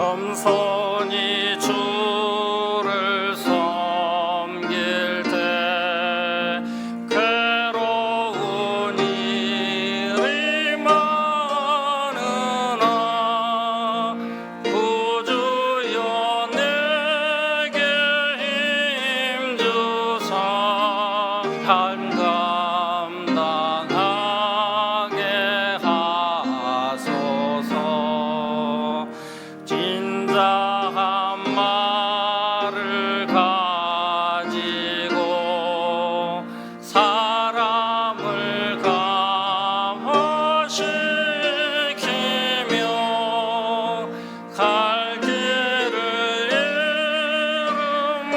겸손히 주를 섬길 때 괴로운 일이 많으나 구주여 내게 힘주사 삶 감당하게 하소서. 진짜한 말을 가지고 사람을 감화시키며 갈 길을 잃은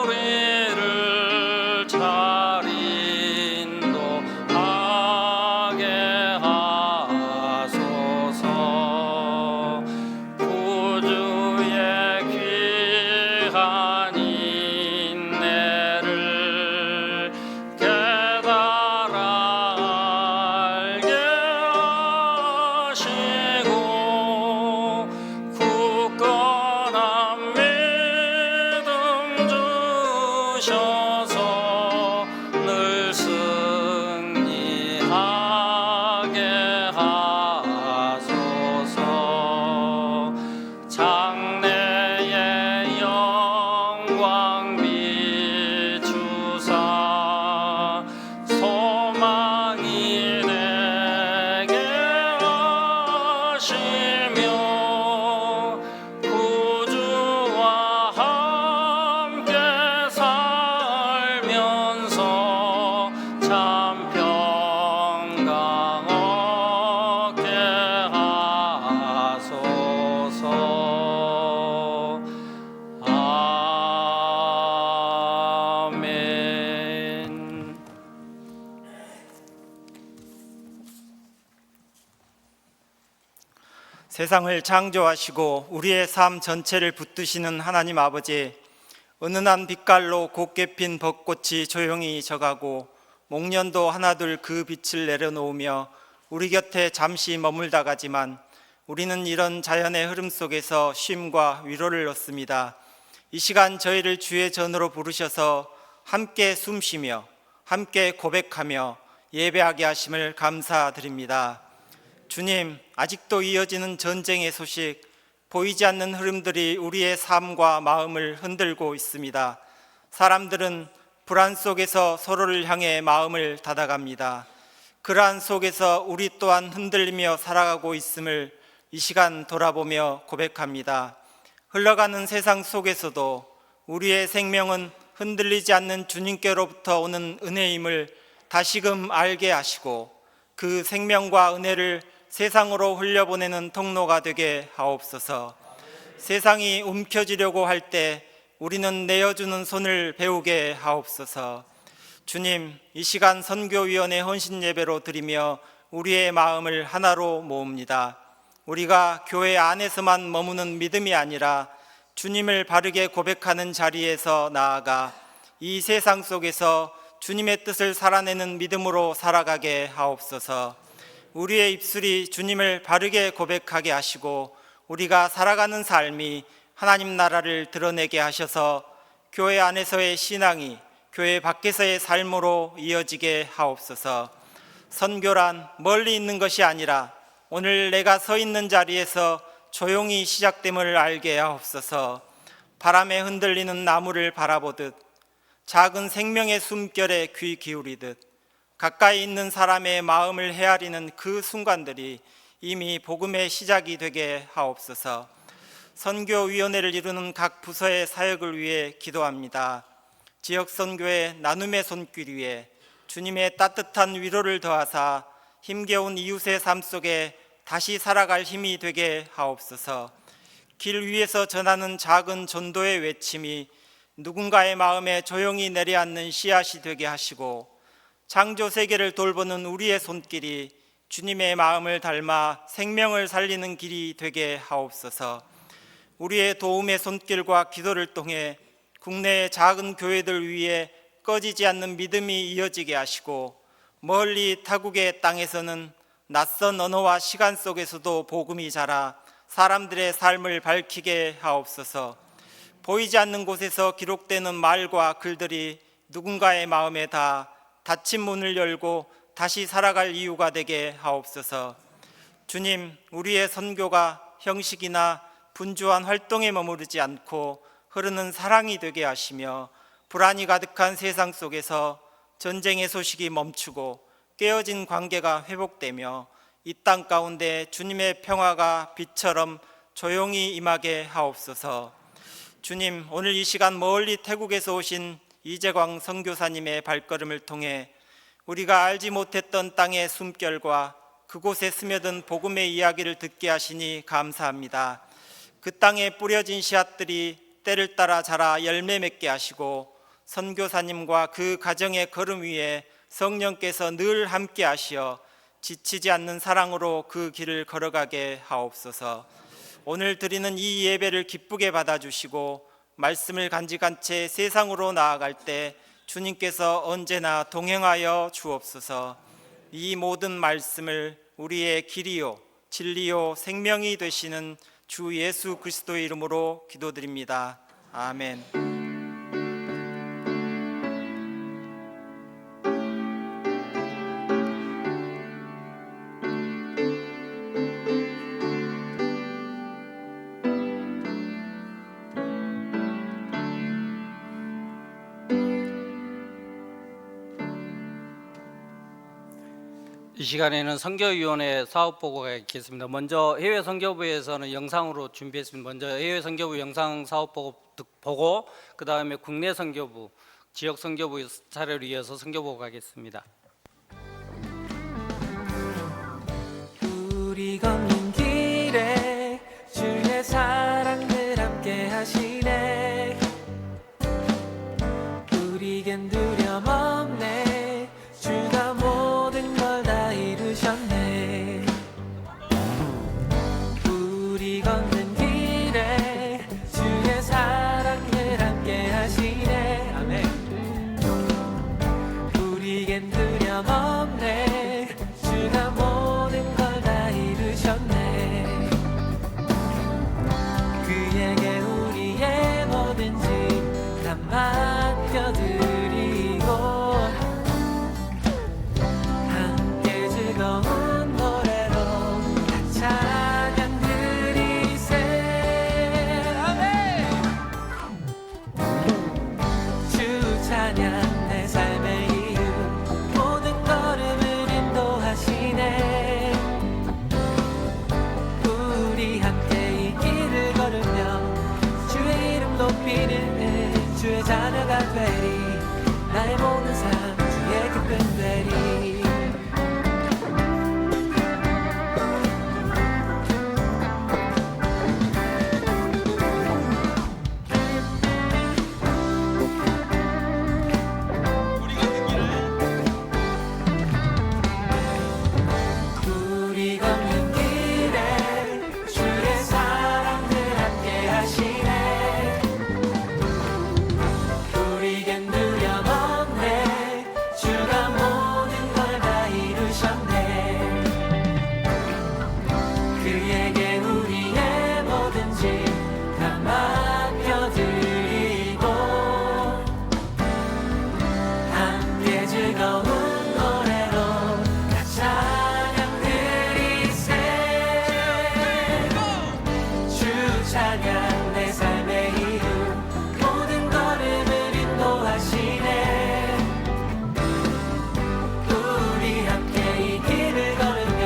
우리를 잘 인도하게 하소서. 구주의 귀한 인내를 깨달아 알게 하시고 굳건한 믿음 주셔서 늘 승리하게 하소서. 장래의 영광 비추사 소망이 내게 하시며 구주와 함께 살면서 참 평강 얻게 하소서. 아멘. 세상을 창조하시고 우리의 삶 전체를 붙드시는 하나님 아버지, 은은한 빛깔로 곱게 핀 벚꽃이 조용히 져가고 목련도 하나둘 그 빛을 내려놓으며 우리 곁에 잠시 머물다 가지만 우리는 이런 자연의 흐름 속에서 쉼과 위로를 얻습니다. 이 시간 저희를 주의 전으로 부르셔서 함께 숨쉬며 함께 고백하며 예배하게 하심을 감사드립니다. 주님, 아직도 이어지는 전쟁의 소식, 보이지 않는 흐름들이 우리의 삶과 마음을 흔들고 있습니다. 사람들은 불안 속에서 서로를 향해 마음을 닫아갑니다. 그러한 속에서 우리 또한 흔들리며 살아가고 있음을 이 시간 돌아보며 고백합니다. 흘러가는 세상 속에서도 우리의 생명은 흔들리지 않는 주님께로부터 오는 은혜임을 다시금 알게 하시고 그 생명과 은혜를 세상으로 흘려보내는 통로가 되게 하옵소서. 세상이 움켜쥐려고 할 때 우리는 내어주는 손을 배우게 하옵소서. 주님, 이 시간 선교위원회 헌신 예배로 드리며 우리의 마음을 하나로 모읍니다. 우리가 교회 안에서만 머무는 믿음이 아니라 주님을 바르게 고백하는 자리에서 나아가 이 세상 속에서 주님의 뜻을 살아내는 믿음으로 살아가게 하옵소서. 우리의 입술이 주님을 바르게 고백하게 하시고 우리가 살아가는 삶이 하나님 나라를 드러내게 하셔서 교회 안에서의 신앙이 교회 밖에서의 삶으로 이어지게 하옵소서. 선교란 멀리 있는 것이 아니라 오늘 내가 서 있는 자리에서 조용히 시작됨을 알게 하옵소서. 바람에 흔들리는 나무를 바라보듯 작은 생명의 숨결에 귀 기울이듯 가까이 있는 사람의 마음을 헤아리는 그 순간들이 이미 복음의 시작이 되게 하옵소서. 선교위원회를 이루는 각 부서의 사역을 위해 기도합니다. 지역선교의 나눔의 손길 위에 주님의 따뜻한 위로를 더하사 힘겨운 이웃의 삶 속에 다시 살아갈 힘이 되게 하옵소서. 길 위에서 전하는 작은 전도의 외침이 누군가의 마음에 조용히 내려앉는 씨앗이 되게 하시고 창조 세계를 돌보는 우리의 손길이 주님의 마음을 닮아 생명을 살리는 길이 되게 하옵소서. 우리의 도움의 손길과 기도를 통해 국내의 작은 교회들 위에 꺼지지 않는 믿음이 이어지게 하시고 멀리 타국의 땅에서는 낯선 언어와 시간 속에서도 복음이 자라 사람들의 삶을 밝히게 하옵소서. 보이지 않는 곳에서 기록되는 말과 글들이 누군가의 마음에 닫힌 문을 열고 다시 살아갈 이유가 되게 하옵소서. 주님, 우리의 선교가 형식이나 분주한 활동에 머무르지 않고 흐르는 사랑이 되게 하시며, 불안이 가득한 세상 속에서 전쟁의 소식이 멈추고 깨어진 관계가 회복되며 이 땅 가운데 주님의 평화가 빛처럼 조용히 임하게 하옵소서. 주님, 오늘 이 시간 멀리 태국에서 오신 이재광 선교사님의 발걸음을 통해 우리가 알지 못했던 땅의 숨결과 그곳에 스며든 복음의 이야기를 듣게 하시니 감사합니다. 그 땅에 뿌려진 씨앗들이 때를 따라 자라 열매 맺게 하시고, 선교사님과 그 가정의 걸음 위에 성령께서 늘 함께 하시어 지치지 않는 사랑으로 그 길을 걸어가게 하옵소서. 오늘 드리는 이 예배를 기쁘게 받아주시고 말씀을 간직한 채 세상으로 나아갈 때 주님께서 언제나 동행하여 주옵소서. 이 모든 말씀을 우리의 길이요 진리요 생명이 되시는 주 예수 그리스도의 이름으로 기도드립니다. 아멘. 이 시간에는 선교위원회 사업보고가 있겠습니다. 먼저 해외 선교부에서는 영상으로 준비했습니다. 먼저 해외 선교부 영상 사업보고 보고, 그 다음에 국내 선교부, 지역 선교부 차례를 이어서 선교보고 하겠습니다. 우리 걷는 길에 주의 사랑을 함께 하시네. 우리겐 두려움 없네. 주가 모든 걸 다 이루셨네. 우리 걷는 길에 주의 사랑을 함께 하시네. 아멘. 우리겐 두려움 없네. 주가 모든 걸 다 이루셨네. 그에게 우리의 모든 짐 다 맡겨드리고 함께 즐거운 노래로 다 찬양 드리세. 아멘. 주 찬양 내 삶의 이유, 모든 걸음을 인도하시네. 우리 함께 이 길을 걸으며 주의 이름 높이는 주의 자녀가 되리. 나의 모든 삶 주의 기쁨 되리. 우리 걷는 길에 주의 사랑을 함께 하시네. 우리겐 두려움 없네. 주가 모든 걸 다 이루셨네. 그에게 우리의 모든 짐 다 맡겨드리고 함께 즐거운 노래로 다 찬양 드리세. 주 찬양 내 삶의 이유, 모든 걸음을 인도하시네. 우리 함께 이 길을 걸으며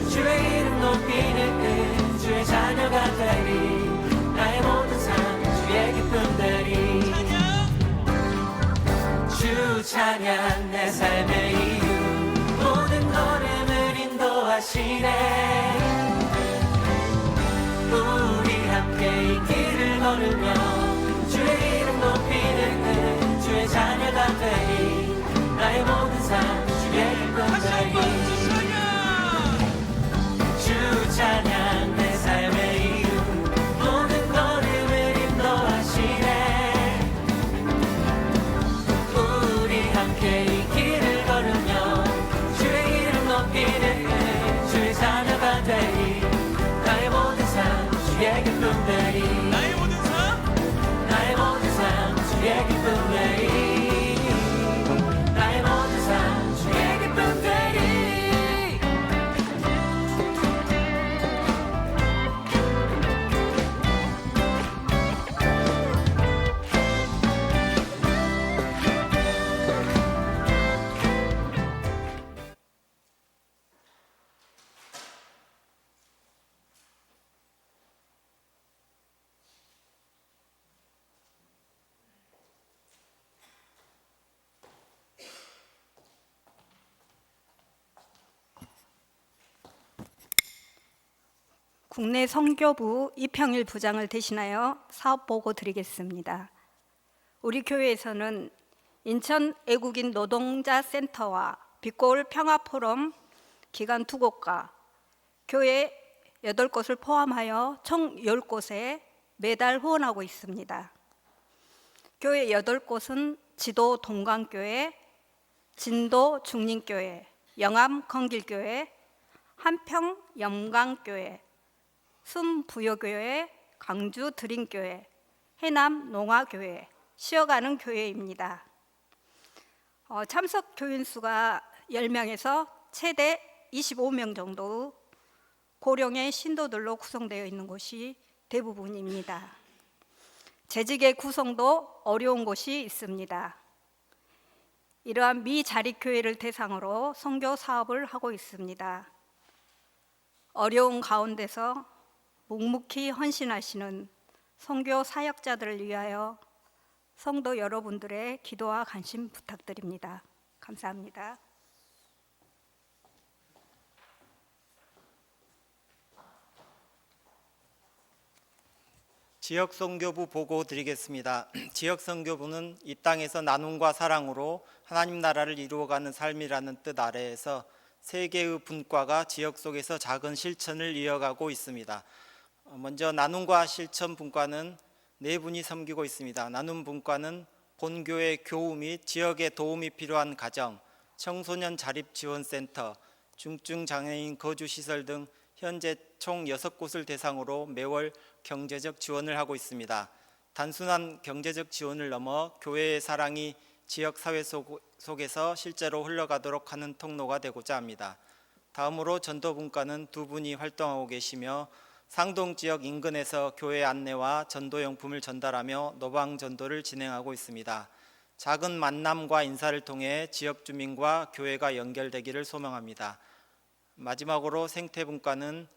주의 이름 높이는 주의 자녀가 되리. 나의 모든 삶 주의 기쁨 되리. 주 찬양 내 삶의 이유, 모든 걸음을 인도하시네. 우리 함께 이 길을 걸으며 주의 이름 높이는 주의 자녀가 되리. 나의 모든 삶 주의 기쁨 되리. 주 찬양 내 삶의 이유, 모든 걸음을 인도하시네. 우리 함께 이 길을 걸으며 주의 이름 높이는 주의 자녀가 국내 선교부 이평일 부장을 대신하여 사업 보고 드리겠습니다. 우리 교회에서는 인천 애국인 노동자 센터와 빛고울 평화포럼 기관 2곳과 교회 8곳을 포함하여 총 10곳에 매달 후원하고 있습니다. 교회 8곳은 지도 동강교회, 진도 중림교회, 영암 건길교회, 한평 영광교회, 순부여교회, 광주 드림교회, 해남 농화교회, 쉬어가는 교회입니다. 참석 교인 수가 10명에서 최대 25명 정도 고령의 신도들로 구성되어 있는 곳이 대부분입니다. 재직의 구성도 어려운 곳이 있습니다. 이러한 미자립교회를 대상으로 선교 사업을 하고 있습니다. 어려운 가운데서 묵묵히 헌신하시는 선교 사역자들을 위하여 성도 여러분들의 기도와 관심 부탁드립니다. 감사합니다. 지역선교부 보고 드리겠습니다. 지역선교부는 이 땅에서 나눔과 사랑으로 하나님 나라를 이루어가는 삶이라는 뜻 아래에서 세 개의 분과가 지역 속에서 작은 실천을 이어가고 있습니다. 먼저 나눔과 실천 분과는 4분이 섬기고 있습니다. 나눔 분과는 본교회 교우 및 지역에 도움이 필요한 가정, 청소년 자립지원센터, 중증장애인 거주시설 등 현재 총 6곳을 대상으로 매월 경제적 지원을 하고 있습니다. 단순한 경제적 지원을 넘어 교회의 사랑이 지역사회 속에서 실제로 흘러가도록 하는 통로가 되고자 합니다. 다음으로 전도분과는 2분이 활동하고 계시며 상동 지역 인근에서 교회 안내와 전도용품을 전달하며 노방전도를 진행하고 있습니다. 작은 만남과 인사를 통해 지역 주민과 교회가 연결되기를 소망합니다. 마지막으로 생태분과는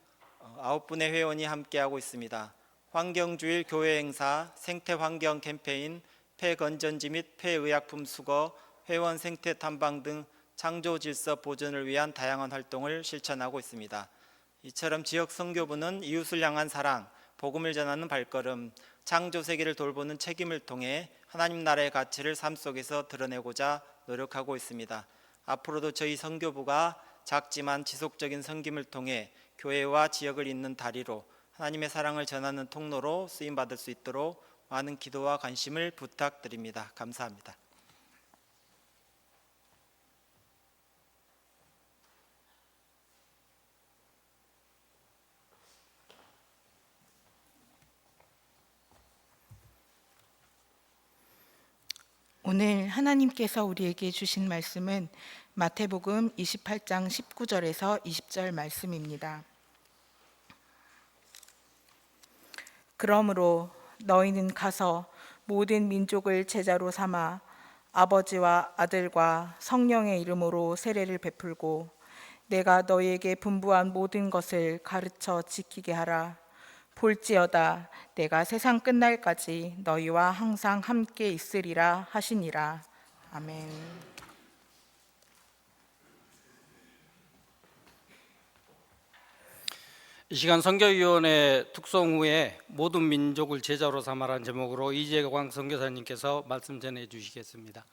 9분의 회원이 함께하고 있습니다. 환경주일 교회 행사, 생태환경 캠페인, 폐건전지 및 폐의약품 수거, 회원 생태 탐방 등 창조 질서 보존을 위한 다양한 활동을 실천하고 있습니다. 이처럼 지역 선교부는 이웃을 향한 사랑, 복음을 전하는 발걸음, 창조 세계를 돌보는 책임을 통해 하나님 나라의 가치를 삶 속에서 드러내고자 노력하고 있습니다. 앞으로도 저희 선교부가 작지만 지속적인 섬김을 통해 교회와 지역을 잇는 다리로 하나님의 사랑을 전하는 통로로 쓰임받을 수 있도록 많은 기도와 관심을 부탁드립니다. 감사합니다. 오늘 하나님께서 우리에게 주신 말씀은 마태복음 28장 19절에서 20절 말씀입니다. 그러므로 너희는 가서 모든 민족을 제자로 삼아 아버지와 아들과 성령의 이름으로 세례를 베풀고 내가 너희에게 분부한 모든 것을 가르쳐 지키게 하라. 볼지어다 내가 세상 끝날까지 너희와 항상 함께 있으리라 하시니라. 아멘. 이 시간 선교위원회 특송 후에 모든 민족을 제자로 삼아라는 제목으로 이재광 선교사님께서 말씀 전해 주시겠습니다.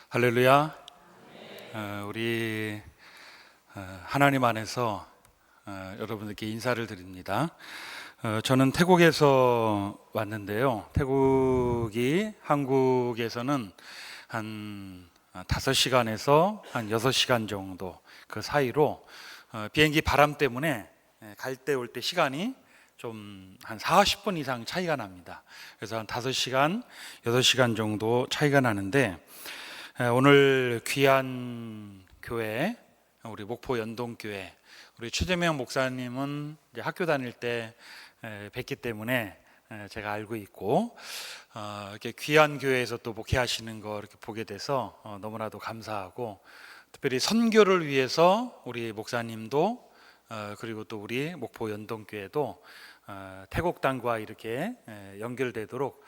할렐루야. 우리 하나님 안에서 여러분들께 인사를 드립니다. 저는 태국에서 왔는데요. 태국이 한국에서는 한 5시간에서 한 6시간 정도 그 사이로 비행기 바람 때문에 갈 때 올 때 시간이 좀 한 40분 이상 차이가 납니다. 그래서 한 5시간, 6시간 정도 차이가 나는데 오늘 귀한 교회, 우리 목포 연동교회, 우리 최재명 목사님은 이제 학교 다닐 때 뵙기 때문에 제가 알고 있고 이렇게 귀한 교회에서 또 목회하시는 거 이렇게 보게 돼서 너무나도 감사하고, 특별히 선교를 위해서 우리 목사님도 그리고 또 우리 목포 연동교회도 태국 땅과 이렇게 연결되도록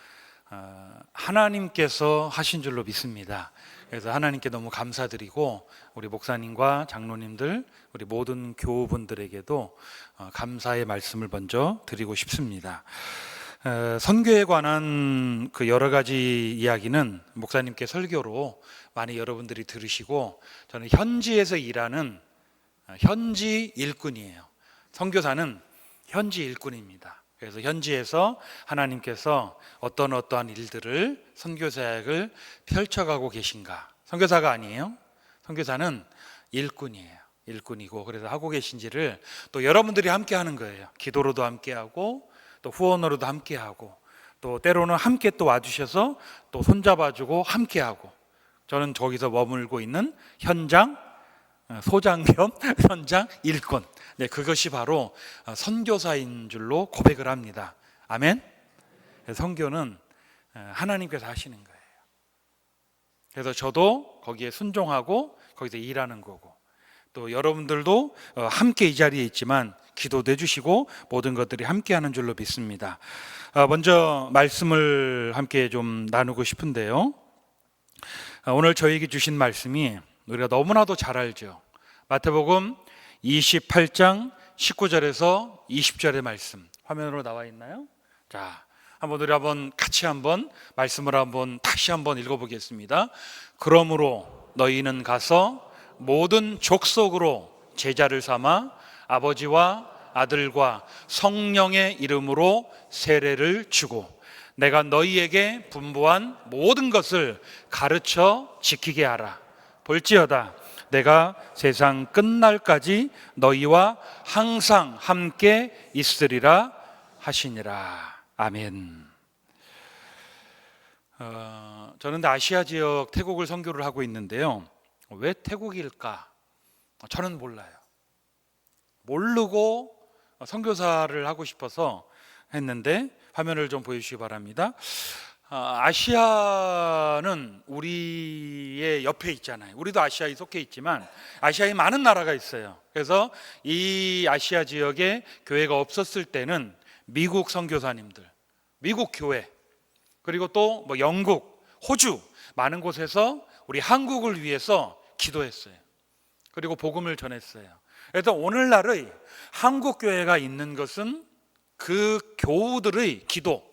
하나님께서 하신 줄로 믿습니다. 그래서 하나님께 너무 감사드리고, 우리 목사님과 장로님들, 우리 모든 교우분들에게도 감사의 말씀을 먼저 드리고 싶습니다. 선교에 관한 그 여러 가지 이야기는 목사님께 설교로 많이 여러분들이 들으시고, 저는 현지에서 일하는 현지 일꾼이에요. 선교사는 현지 일꾼입니다. 그래서 현지에서 하나님께서 어떠한 일들을 선교사역을 펼쳐가고 계신가. 선교사가 아니에요. 선교사는 일꾼이에요. 일꾼이고, 그래서 하고 계신지를 또 여러분들이 함께 하는 거예요. 기도로도 함께 하고, 또 후원으로도 함께 하고, 또 때로는 함께 또 와주셔서 또 손잡아주고 함께 하고. 저는 저기서 머물고 있는 현장 소장 겸 현장 일꾼, 네, 그것이 바로 선교사인 줄로 고백을 합니다. 아멘. 선교는 하나님께서 하시는 거예요. 그래서 저도 거기에 순종하고 거기서 일하는 거고, 또 여러분들도 함께 이 자리에 있지만 기도도 해주시고 모든 것들이 함께 하는 줄로 믿습니다. 먼저 말씀을 함께 좀 나누고 싶은데요, 오늘 저에게 주신 말씀이 우리가 너무나도 잘 알죠. 마태복음 28장 19절에서 20절의 말씀 화면으로 나와 있나요? 자, 우리 같이 말씀을 다시 읽어보겠습니다. 그러므로 너희는 가서 모든 족속으로 제자를 삼아 아버지와 아들과 성령의 이름으로 세례를 주고 내가 너희에게 분부한 모든 것을 가르쳐 지키게 하라. 볼지어다 내가 세상 끝날까지 너희와 항상 함께 있으리라 하시니라. 아멘. 저는 아시아 지역 태국을 선교를 하고 있는데요, 왜 태국일까? 저는 몰라요. 모르고 선교사를 하고 싶어서 했는데, 화면을 좀 보여주시기 바랍니다. 아시아는 우리의 옆에 있잖아요. 우리도 아시아에 속해 있지만 아시아에 많은 나라가 있어요. 그래서 이 아시아 지역에 교회가 없었을 때는 미국 선교사님들, 미국 교회, 그리고 또 영국, 호주 많은 곳에서 우리 한국을 위해서 기도했어요. 그리고 복음을 전했어요. 그래서 오늘날의 한국 교회가 있는 것은 그 교우들의 기도,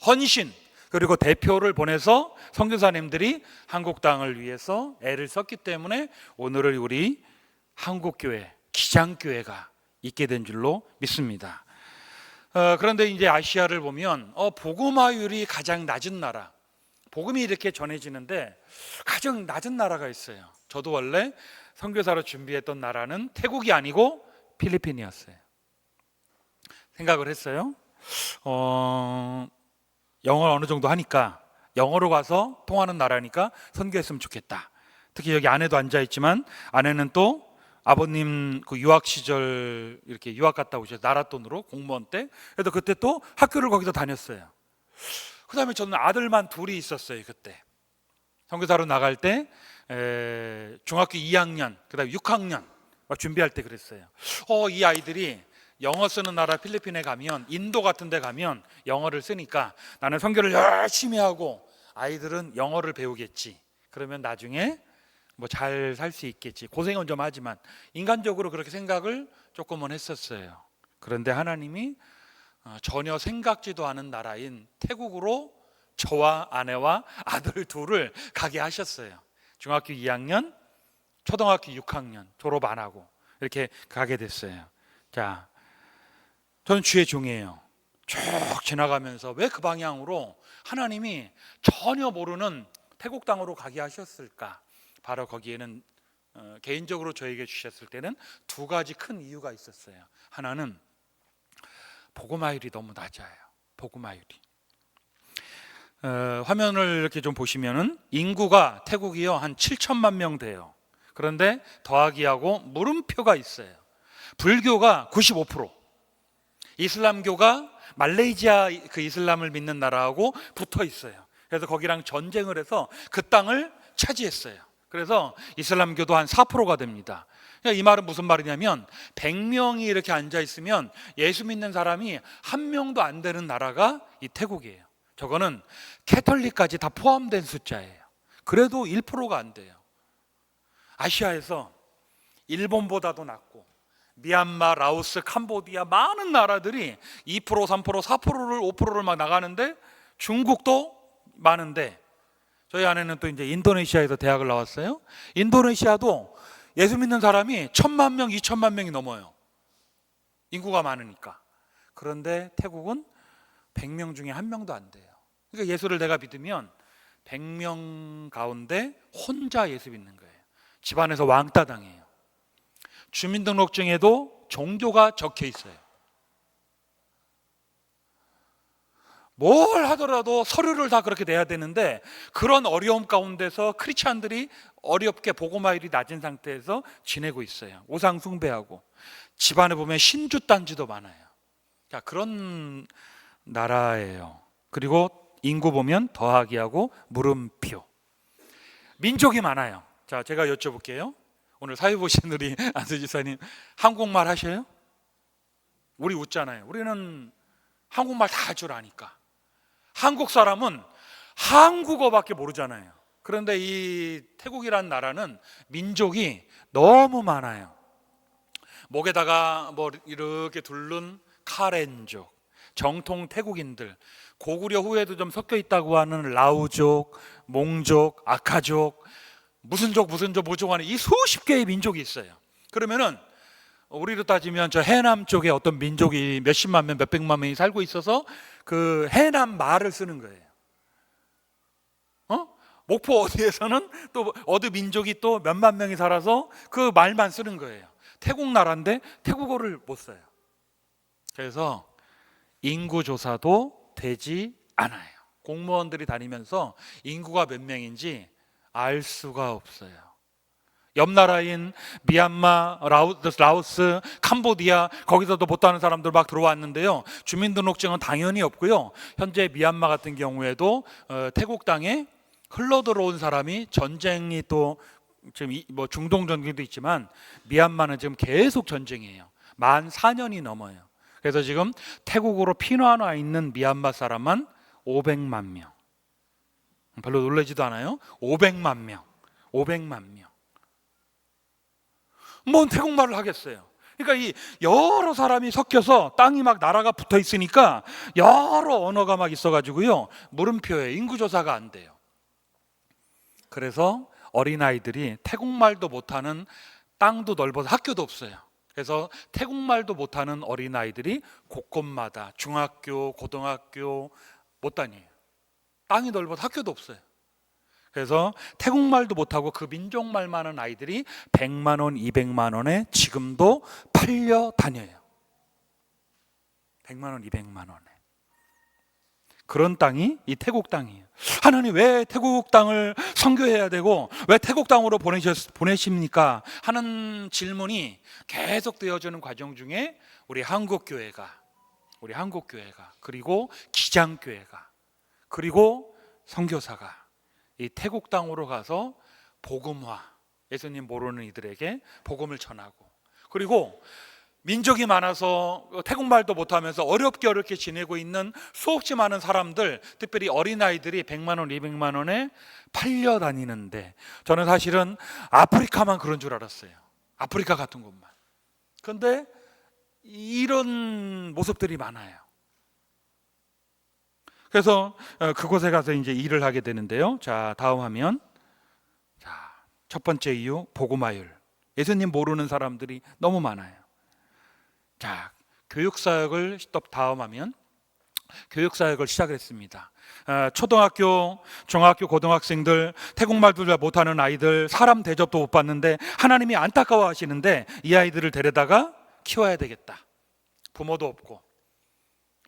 헌신, 그리고 대표를 보내서 선교사님들이 한국 땅을 위해서 애를 썼기 때문에 오늘의 우리 한국교회, 기장교회가 있게 된 줄로 믿습니다. 그런데 이제 아시아를 보면 복음화율이 가장 낮은 나라, 복음이 이렇게 전해지는데 가장 낮은 나라가 있어요. 저도 원래 선교사로 준비했던 나라는 태국이 아니고 필리핀이었어요. 생각을 했어요. 영어를 어느 정도 하니까 영어로 가서 통하는 나라니까 선교했으면 좋겠다. 특히 여기 아내도 앉아있지만 아내는 또 아버님 그 유학 시절 이렇게 유학 갔다 오셔서 나라 돈으로 공무원 때, 그래서 그때 또 학교를 거기서 다녔어요. 그 다음에 저는 아들만 둘이 있었어요. 그때 선교사로 나갈 때 중학교 2학년 그 다음에 6학년 준비할 때 그랬어요. 이 아이들이 영어 쓰는 나라 필리핀에 가면, 인도 같은 데 가면 영어를 쓰니까 나는 선교를 열심히 하고 아이들은 영어를 배우겠지. 그러면 나중에 잘 살 수 있겠지. 고생은 좀 하지만 인간적으로 그렇게 생각을 조금은 했었어요. 그런데 하나님이 전혀 생각지도 않은 나라인 태국으로 저와 아내와 아들 둘을 가게 하셨어요. 중학교 2학년, 초등학교 6학년 졸업 안 하고 이렇게 가게 됐어요. 자, 저는 주의 종이에요. 쭉 지나가면서 왜 그 방향으로 하나님이 전혀 모르는 태국 땅으로 가게 하셨을까? 바로 거기에는 개인적으로 저에게 주셨을 때는 두 가지 큰 이유가 있었어요. 하나는 복음화율이 너무 낮아요. 복음화율이. 화면을 이렇게 좀 보시면은 인구가 태국이요 한 7천만 명 돼요. 그런데 더하기하고 물음표가 있어요. 불교가 95%, 이슬람교가 말레이시아 그 이슬람을 믿는 나라하고 붙어 있어요. 그래서 거기랑 전쟁을 해서 그 땅을 차지했어요. 그래서 이슬람교도 한 4%가 됩니다. 이 말은 무슨 말이냐면 100명이 이렇게 앉아 있으면 예수 믿는 사람이 한 명도 안 되는 나라가 이 태국이에요. 저거는 캐톨릭까지 다 포함된 숫자예요. 그래도 1%가 안 돼요. 아시아에서 일본보다도 낮고 미얀마, 라오스, 캄보디아 많은 나라들이 2%, 3%, 4%를 5%를 막 나가는데 중국도 많은데 저희 아내는 또 이제 인도네시아에서 대학을 나왔어요. 인도네시아도 예수 믿는 사람이 1,000만 명, 2,000만 명이 넘어요. 인구가 많으니까. 그런데 태국은 100명 중에 한 명도 안 돼요. 그러니까 예수를 내가 믿으면 100명 가운데 혼자 예수 믿는 거예요. 집안에서 왕따 당해요. 주민등록증에도 종교가 적혀 있어요. 뭘 하더라도 서류를 다 그렇게 내야 되는데 그런 어려움 가운데서 크리스찬들이 어렵게 복음화율이 낮은 상태에서 지내고 있어요. 우상 숭배하고 집안에 보면 신주 단지도 많아요. 자, 그런 나라예요. 그리고 인구 보면 더하기하고 물음표. 민족이 많아요. 자, 제가 여쭤볼게요. 오늘 사회 보신 우리 안수 지사님 한국말 하셔요? 우리 웃잖아요. 우리는 한국말 다 할 줄 아니까. 한국 사람은 한국어밖에 모르잖아요. 그런데 이 태국이란 나라는 민족이 너무 많아요. 목에다가 뭐 이렇게 둘른 카렌족, 정통 태국인들, 고구려 후에도 좀 섞여 있다고 하는 라우족, 몽족, 아카족, 무슨 족 뭐족 하는 이 수십 개의 민족이 있어요. 그러면은 우리로 따지면 저 해남 쪽에 어떤 민족이 몇십만 명, 몇백만 명이 살고 있어서 그 해남 말을 쓰는 거예요. 목포 어디에서는 또 어느 민족이 또 몇만 명이 살아서 그 말만 쓰는 거예요. 태국 나라인데 태국어를 못 써요. 그래서 인구 조사도 되지 않아요. 공무원들이 다니면서 인구가 몇 명인지 알 수가 없어요. 옆 나라인 미얀마, 라오스, 캄보디아 거기서도 못하는 사람들 막 들어왔는데요. 주민등록증은 당연히 없고요. 현재 미얀마 같은 경우에도 태국 땅에 흘러들어온 사람이 전쟁이 또 지금 뭐 중동 전쟁도 있지만 미얀마는 지금 계속 전쟁이에요. 만 4년이 넘어요. 그래서 지금 태국으로 피난와 있는 미얀마 사람만 500만 명. 별로 놀라지도 않아요. 500만 명. 500만 명. 뭔 태국말을 하겠어요. 그러니까 이 여러 사람이 섞여서 땅이 막 나라가 붙어 있으니까 여러 언어가 막 있어가지고요. 물음표에 인구조사가 안 돼요. 그래서 어린아이들이 태국말도 못하는 땅도 넓어서 학교도 없어요. 그래서 태국말도 못하는 어린아이들이 곳곳마다 중학교, 고등학교 못 다녀요. 땅이 넓어서 학교도 없어요. 그래서 태국말도 못하고 그 민족말만 하는 아이들이 100만 원, 200만 원에 지금도 팔려 다녀요. 100만 원, 200만 원에. 그런 땅이 이 태국 땅이에요. 하나님 왜 태국 땅을 선교해야 되고 왜 태국 땅으로 보내십니까? 하는 질문이 계속 되어지는 과정 중에 우리 한국교회가 그리고 기장교회가 그리고 선교사가 이 태국 땅으로 가서 복음화, 예수님 모르는 이들에게 복음을 전하고 그리고 민족이 많아서 태국말도 못하면서 어렵게 지내고 있는 수없이 많은 사람들, 특별히 어린아이들이 100만 원, 200만 원에 팔려 다니는데 저는 사실은 아프리카만 그런 줄 알았어요. 아프리카 같은 곳만. 그런데 이런 모습들이 많아요. 그래서 그곳에 가서 이제 일을 하게 되는데요. 자, 다음 화면. 자, 첫 번째 이유, 복음화율. 예수님 모르는 사람들이 너무 많아요. 자, 교육사역을 또 다음하면 교육사역을 시작했습니다. 초등학교, 중학교, 고등학생들, 태국말도 잘 못하는 아이들, 사람 대접도 못 받는데 하나님이 안타까워하시는데 이 아이들을 데려다가 키워야 되겠다. 부모도 없고,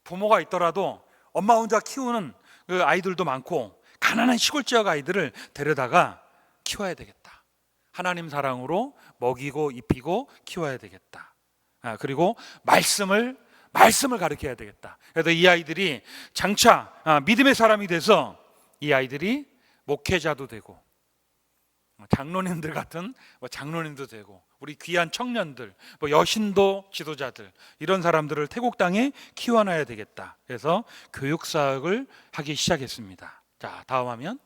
부모가 있더라도 엄마 혼자 키우는 그 아이들도 많고, 가난한 시골 지역 아이들을 데려다가 키워야 되겠다. 하나님 사랑으로 먹이고 입히고 키워야 되겠다. 그리고 말씀을 가르쳐야 되겠다. 그래서 이 아이들이 장차 믿음의 사람이 돼서 이 아이들이 목회자도 되고, 장로님들 같은 장로님도 되고, 우리 귀한 청년들, 여신도 지도자들, 이런 사람들을 태국 땅에 키워놔야 되겠다. 그래서 교육사역을 하기 시작했습니다. 자, 다음 화면.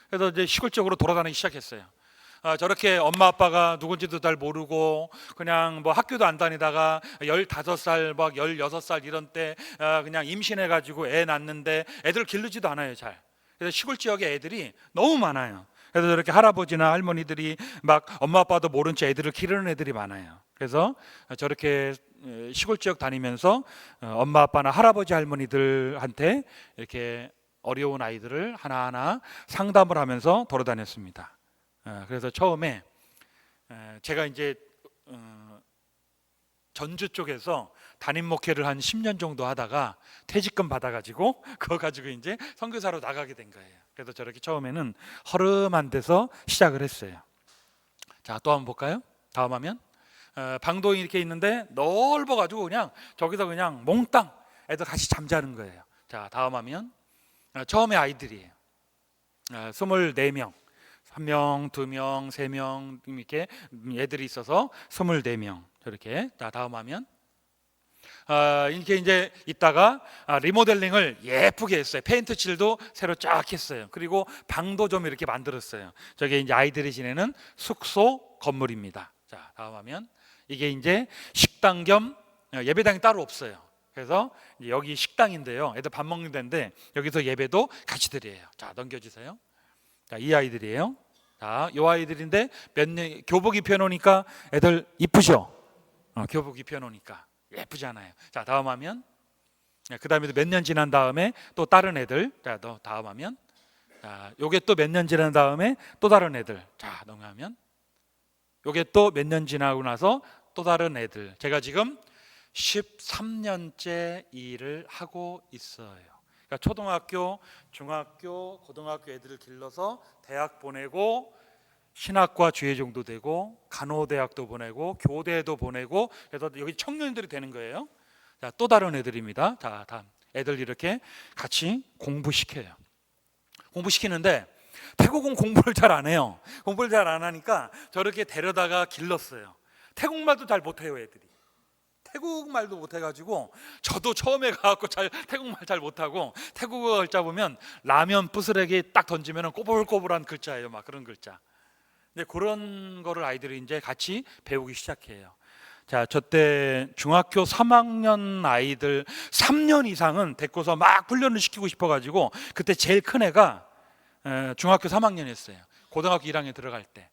그래서 이제 시골적으로 돌아다니기 시작했어요. 저렇게 엄마 아빠가 누군지도 잘 모르고 그냥 학교도 안 다니다가 15살, 16살 이런 때 그냥 임신해가지고 애 낳는데 애들 기르지도 않아요, 잘. 그래서 시골 지역에 애들이 너무 많아요. 그래서 저렇게 할아버지나 할머니들이 엄마 아빠도 모른 채 애들을 기르는 애들이 많아요. 그래서 저렇게 시골 지역 다니면서 엄마 아빠나 할아버지 할머니들한테 이렇게 어려운 아이들을 하나하나 상담을 하면서 돌아다녔습니다. 그래서 처음에 제가 이제 전주 쪽에서 담임 목회를 한 10년 정도 하다가 퇴직금 받아가지고 그거 가지고 이제 선교사로 나가게 된 거예요. 그래서 저렇게 처음에는 허름한 데서 시작을 했어요. 자, 또 한번 볼까요? 다음 화면. 방도 이렇게 있는데 넓어가지고 그냥 저기서 그냥 몽땅 애들 같이 잠자는 거예요. 자, 다음 화면. 처음에 아이들이에요. 24명. 1명, 2명, 3명 이렇게 애들이 있어서 24명. 저렇게. 자, 다음 화면. 이렇게 이제 있다가 리모델링을 예쁘게 했어요. 페인트 칠도 새로 쫙 했어요. 그리고 방도 좀 이렇게 만들었어요. 저게 이제 아이들이 지내는 숙소 건물입니다. 자, 다음 화면. 이게 이제 식당 겸 예배당이 따로 없어요. 그래서 이제 여기 식당인데요. 애들 밥 먹는 데인데 여기서 예배도 같이 드려요. 자, 넘겨주세요. 자, 이 아이들이에요. 자, 요 아이들인데 교복 입혀놓으니까 애들 이쁘죠? 교복 입혀놓으니까 예쁘잖아요. 자, 다음 화면. 그 다음에 몇 년 지난 다음에 또 다른 애들. 자, 또 다음 화면. 자, 요게 또 몇 년 지난 다음에 또 다른 애들. 자, 넘어가면. 요게 또 몇 년 지나고 나서 또 다른 애들. 제가 지금 13년째 이 일을 하고 있어요. 그러니까 초등학교, 중학교, 고등학교 애들을 길러서 대학 보내고 신학과 주예종도 되고 간호대학도 보내고 교대도 보내고 그래서 여기 청년들이 되는 거예요. 자, 또 다른 애들입니다. 자, 다음 애들 이렇게 같이 공부시켜요. 공부시키는데 태국은 공부를 잘 안 해요. 공부를 잘 안 하니까 저렇게 데려다가 길렀어요. 태국말도 잘 못해요, 애들이. 태국말도 못해가지고 저도 처음에 가갖고 태국말 잘 못하고 태국어 글자 보면 라면 부스러기 딱 던지면 꼬불꼬불한 글자예요. 막 그런 글자. 근데 그런 거를 아이들이 이제 같이 배우기 시작해요. 자, 저때 중학교 3학년 아이들 3년 이상은 데리고서 막 훈련을 시키고 싶어가지고 그때 제일 큰 애가 중학교 3학년이었어요. 고등학교 1학년 들어갈 때.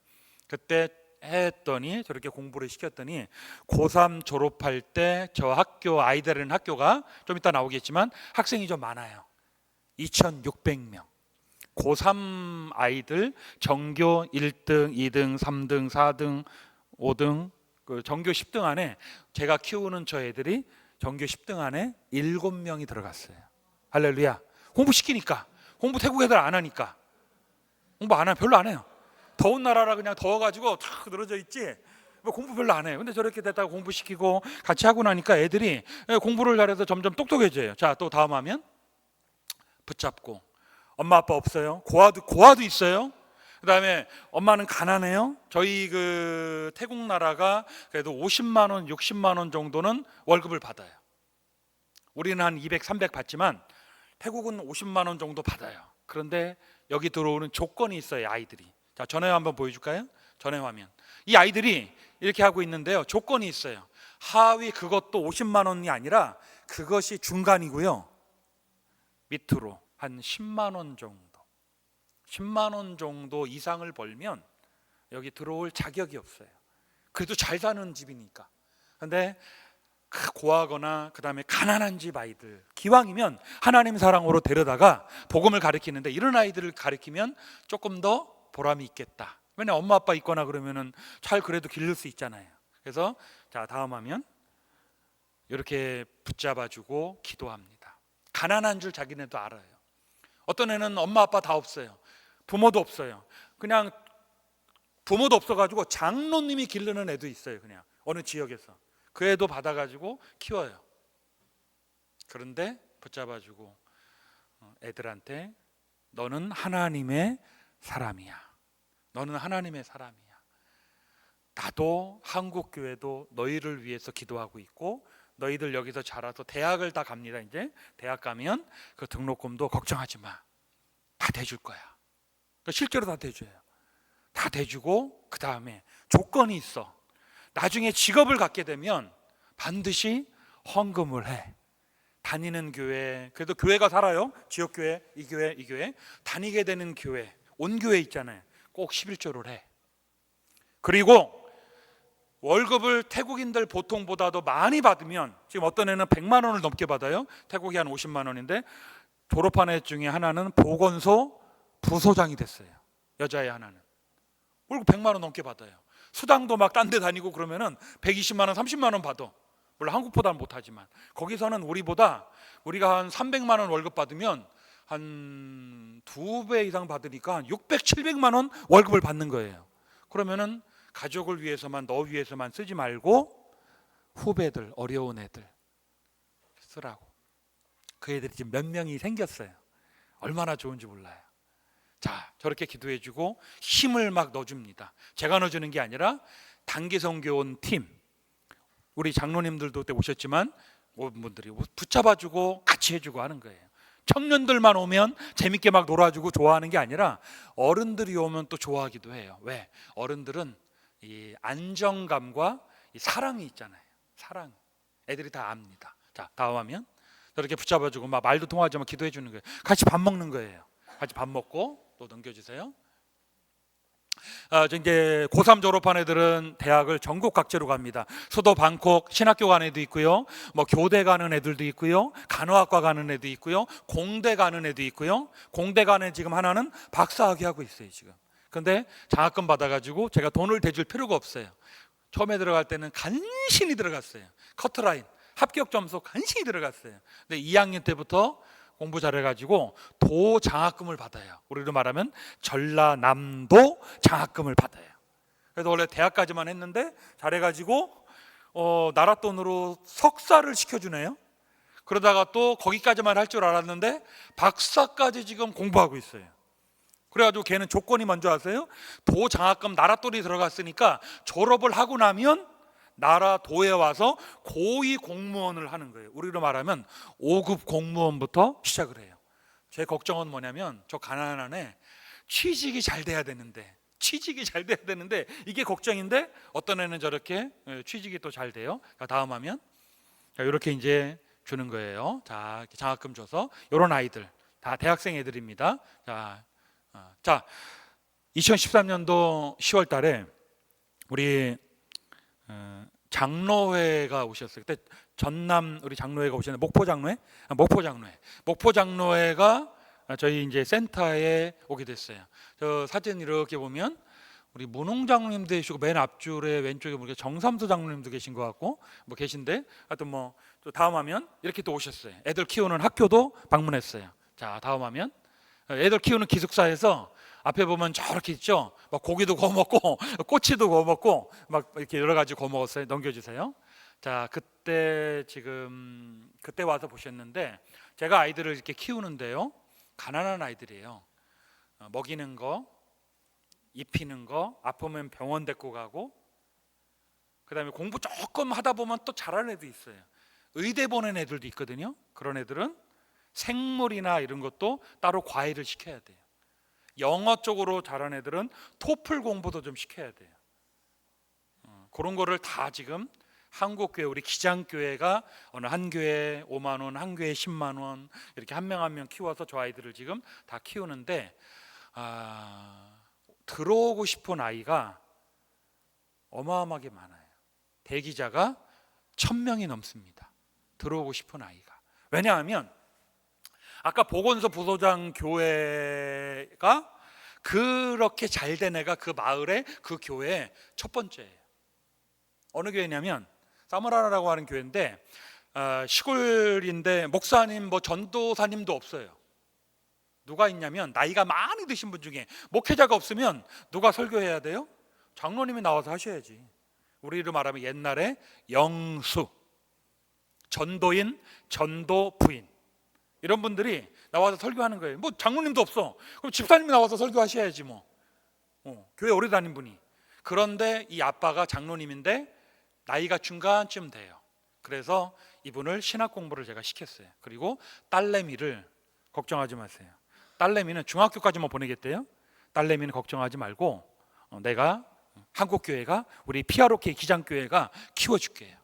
그때 했더니 저렇게 공부를 시켰더니 고3 졸업할 때 저 학교 아이들은 학교가 좀 이따 나오겠지만 학생이 좀 많아요. 2,600명. 고3 아이들 전교 1등, 2등, 3등, 4등, 5등 그 전교 10등 안에 제가 키우는 저 애들이 전교 10등 안에 7명이 들어갔어요. 할렐루야. 공부시키니까. 공부 태국 애들 안 하니까. 공부 안 하면 별로 안 해요. 더운 나라라 그냥 더워가지고 탁 늘어져 있지 공부 별로 안 해요. 근데 저렇게 됐다가 공부시키고 같이 하고 나니까 애들이 공부를 잘해서 점점 똑똑해져요. 자, 또 다음 화면. 붙잡고 엄마 아빠 없어요. 고아도 있어요. 그 다음에 엄마는 가난해요. 저희 그 태국 나라가 그래도 50만 원, 60만 원 정도는 월급을 받아요. 우리는 한 200, 300 받지만 태국은 50만 원 정도 받아요. 그런데 여기 들어오는 조건이 있어요, 아이들이. 자, 전에 한번 보여줄까요? 전에 화면. 이 아이들이 이렇게 하고 있는데요. 조건이 있어요. 하위 그것도 50만 원이 아니라 그것이 중간이고요. 밑으로 한 10만 원 정도. 10만 원 정도 이상을 벌면 여기 들어올 자격이 없어요. 그래도 잘 사는 집이니까. 근데 고하거나 그다음에 가난한 집 아이들, 기왕이면 하나님 사랑으로 데려다가 복음을 가르치는데 이런 아이들을 가르치면 조금 더 보람이 있겠다. 왜냐 엄마 아빠 있거나 그러면은 잘 그래도 기를 수 있잖아요. 그래서 자 다음 화면 이렇게 붙잡아주고 기도합니다. 가난한 줄 자기네도 알아요. 어떤 애는 엄마 아빠 다 없어요. 부모도 없어요. 그냥 부모도 없어가지고 장로님이 기르는 애도 있어요. 그냥 어느 지역에서 그 애도 받아가지고 키워요. 그런데 붙잡아주고 애들한테 너는 하나님의 사람이야. 너는 하나님의 사람이야. 나도 한국 교회도 너희를 위해서 기도하고 있고 너희들 여기서 자라서 대학을 다 갑니다. 이제 대학 가면 그 등록금도 걱정하지 마. 다 대줄 거야. 실제로 다 대줘요. 다 대주고 그 다음에 조건이 있어. 나중에 직업을 갖게 되면 반드시 헌금을 해. 다니는 교회, 그래도 교회가 살아요. 지역교회, 이 교회, 이 교회. 다니게 되는 교회, 온 교회 있잖아요. 꼭 11조를 해. 그리고 월급을 태국인들 보통보다도 많이 받으면, 지금 어떤 애는 100만 원을 넘게 받아요. 태국이 한 50만 원인데 졸업한 애 중에 하나는 보건소 부소장이 됐어요. 여자애 하나는 월급 100만 원 넘게 받아요. 수당도 막 딴 데 다니고 그러면은 120만 원, 30만 원 받아. 물론 한국보다는 못하지만 거기서는 우리가 한 300만 원 월급 받으면 한 2배 이상 받으니까 600, 700만 원 월급을 받는 거예요. 그러면은 가족을 위해서만, 너 위해서만 쓰지 말고 후배들, 어려운 애들 쓰라고. 그 애들이 지금 몇 명이 생겼어요. 얼마나 좋은지 몰라요. 자, 저렇게 기도해주고 힘을 막 넣어줍니다. 제가 넣어주는 게 아니라 단기선교원 팀, 우리 장로님들도 그때 오셨지만 모든 분들이 붙잡아주고 같이 해주고 하는 거예요. 청년들만 오면 재밌게 막 놀아주고 좋아하는 게 아니라 어른들이 오면 또 좋아하기도 해요. 왜? 어른들은 이 안정감과 이 사랑이 있잖아요. 사랑. 애들이 다 압니다. 자, 다음 화면. 저렇게 붙잡아주고 막 말도 통하지 마 기도해 주는 거예요. 같이 밥 먹는 거예요. 같이 밥 먹고 또 넘겨주세요. 이제 고3 졸업한 애들은 대학을 전국 각지로 갑니다. 수도 방콕 신학교 가는 애도 있고요. 뭐 교대 가는 애들도 있고요. 간호학과 가는 애도 있고요. 공대 가는 애도 있고요. 공대 가는 애 지금 하나는 박사학위 하고 있어요 지금. 근데 장학금 받아가지고 제가 돈을 대줄 필요가 없어요. 처음에 들어갈 때는 간신히 들어갔어요. 커트라인 합격 점수 간신히 들어갔어요. 근데 2학년 때부터 공부 잘해가지고 도 장학금을 받아요. 우리로 말하면 전라남도 장학금을 받아요. 그래서 원래 대학까지만 했는데 잘해가지고 나라 돈으로 석사를 시켜주네요. 그러다가 또 거기까지만 할 줄 알았는데 박사까지 지금 공부하고 있어요. 그래가지고 걔는 조건이 먼저 하세요. 도 장학금 나라 돈이 들어갔으니까 졸업을 하고 나면 나라 도에 와서 고위 공무원을 하는 거예요. 우리로 말하면 5급 공무원부터 시작을 해요. 제 걱정은 뭐냐면 저 가난한 애 취직이 잘 돼야 되는데 이게 걱정인데 어떤 애는 저렇게 취직이 또 잘 돼요. 다음 화면. 이렇게 이제 주는 거예요. 자, 이렇게 장학금 줘서 이런 아이들 다 대학생 애들입니다. 자, 2013년도 10월 달에 우리 장로회가 오셨어요. 그때 전남 우리 장로회가 오셨는데 목포 장로회가 저희 이제 센터에 오게 됐어요. 저 사진 이렇게 보면 우리 문홍 장로님도 계시고 맨 앞줄에 왼쪽에 보니까 정삼수 장로님도 계신 것 같고 뭐 계신데 하여튼 뭐 또 다음 화면 이렇게 또 오셨어요. 애들 키우는 학교도 방문했어요. 자, 다음 화면. 애들 키우는 기숙사에서 앞에 보면 저렇게 있죠. 막 고기도 구워 먹고 꼬치도 구워 먹고 막 이렇게 여러 가지 구워 먹었어요. 넘겨주세요. 자, 그때 와서 보셨는데 제가 아이들을 이렇게 키우는데요. 가난한 아이들이에요. 먹이는 거, 입히는 거, 아프면 병원 데리고 가고, 그다음에 공부 조금 하다 보면 또 잘하는 애도 있어요. 의대 보낸 애들도 있거든요. 그런 애들은 생물이나 이런 것도 따로 과외를 시켜야 돼요. 영어 쪽으로 잘하는 애들은 토플 공부도 좀 시켜야 돼요. 그런 거를 다 지금 한국교회 우리 기장교회가 어느 한 교회에 5만 원, 한 교회에 10만 원 이렇게 한 명 한 명 키워서 저 아이들을 지금 다 키우는데 들어오고 싶은 아이가 어마어마하게 많아요. 대기자가 1000명이 넘습니다. 들어오고 싶은 아이가. 왜냐하면 아까 보건소 부소장 교회가 그렇게 잘된 애가 그 마을에 그 교회 첫 번째예요. 어느 교회냐면 사무라라고 하는 교회인데 시골인데 목사님 뭐 전도사님도 없어요. 누가 있냐면 나이가 많이 드신 분 중에 목회자가 없으면 누가 설교해야 돼요? 장로님이 나와서 하셔야지. 우리로 말하면 옛날에 영수, 전도인, 전도 부인 이런 분들이 나와서 설교하는 거예요. 뭐 장로님도 없어. 그럼 집사님이 나와서 설교하셔야지 뭐. 교회 오래 다닌 분이. 그런데 이 아빠가 장로님인데 나이가 중간쯤 돼요. 그래서 이분을 신학 공부를 제가 시켰어요. 그리고 딸내미를 걱정하지 마세요. 딸내미는 중학교까지만 보내겠대요. 딸내미는 걱정하지 말고 내가 한국교회가 우리 피아로케 기장교회가 키워줄게요.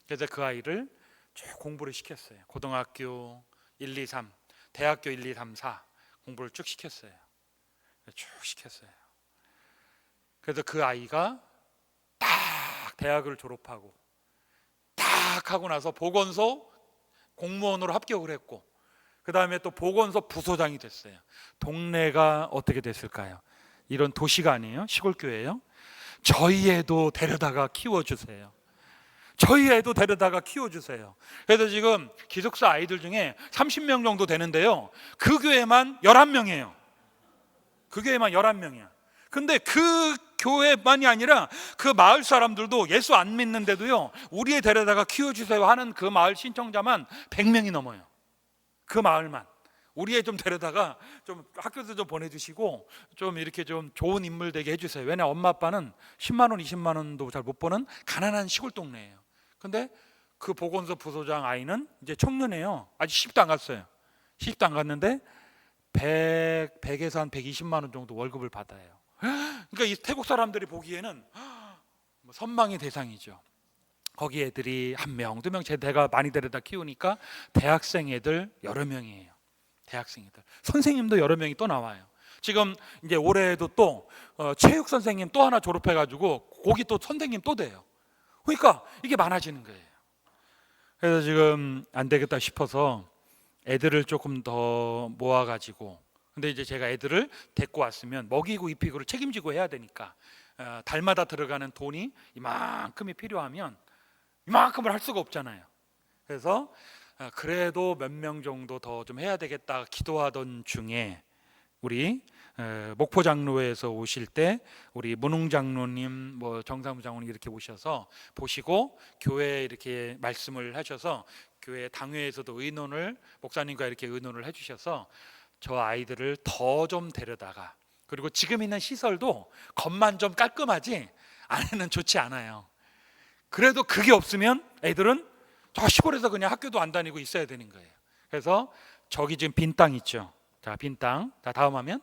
그래서 그 아이를 쭉 공부를 시켰어요. 고등학교 1, 2, 3, 대학교 1, 2, 3, 4 공부를 쭉 시켰어요. 쭉 시켰어요. 그래서 그 아이가 딱 대학을 졸업하고 딱 하고 나서 보건소 공무원으로 합격을 했고 그 다음에 또 보건소 부소장이 됐어요. 동네가 어떻게 됐을까요? 이런 도시가 아니에요. 시골교회예요. 저희 애도 데려다가 키워주세요. 저희 애도 데려다가 키워주세요. 그래서 지금 기숙사 아이들 중에 30명 정도 되는데요. 그 교회만 11명이에요. 그 교회만 11명이야. 근데 그 교회만이 아니라 그 마을 사람들도 예수 안 믿는데도요, 우리 애 데려다가 키워주세요 하는 그 마을 신청자만 100명이 넘어요. 그 마을만. 우리 애 좀 데려다가 좀 학교도 좀 보내주시고 좀 이렇게 좀 좋은 인물 되게 해주세요. 왜냐 엄마 아빠는 10만 원 20만 원도 잘 못 버는 가난한 시골 동네예요. 근데 그 보건소 부소장 아이는 이제 청년이에요. 아직 시집도 안 갔어요. 시집도 안 갔는데 100에서 한 120만 원 정도 월급을 받아요. 그러니까 이 태국 사람들이 보기에는 선망의 대상이죠. 거기 애들이 1명, 2명 제가 많이 데려다 키우니까 대학생 애들 여러 명이에요. 대학생 애들. 선생님도 여러 명이 또 나와요. 지금 이제 올해에도 또 체육 선생님 또 하나 졸업해가지고 거기 또 선생님 또 돼요. 그러니까 이게 많아지는 거예요. 그래서 지금 안 되겠다 싶어서 애들을 조금 더 모아가지고, 근데 이제 제가 애들을 데리고 왔으면 먹이고 입히고를 책임지고 해야 되니까 달마다 들어가는 돈이 이만큼이 필요하면 이만큼을 할 수가 없잖아요. 그래서 그래도 몇 명 정도 더 좀 해야 되겠다 기도하던 중에 우리 목포 장로회에서 오실 때 우리 문웅 장로님, 뭐 정상무 장로님 이렇게 오셔서 보시고 교회에 이렇게 말씀을 하셔서 교회 당회에서도 의논을 목사님과 이렇게 의논을 해주셔서 저 아이들을 더 좀 데려다가, 그리고 지금 있는 시설도 겉만 좀 깔끔하지 안에는 좋지 않아요. 그래도 그게 없으면 애들은 저 시골에서 그냥 학교도 안 다니고 있어야 되는 거예요. 그래서 저기 지금 빈 땅 있죠. 자, 빈 땅. 자, 다음 화면.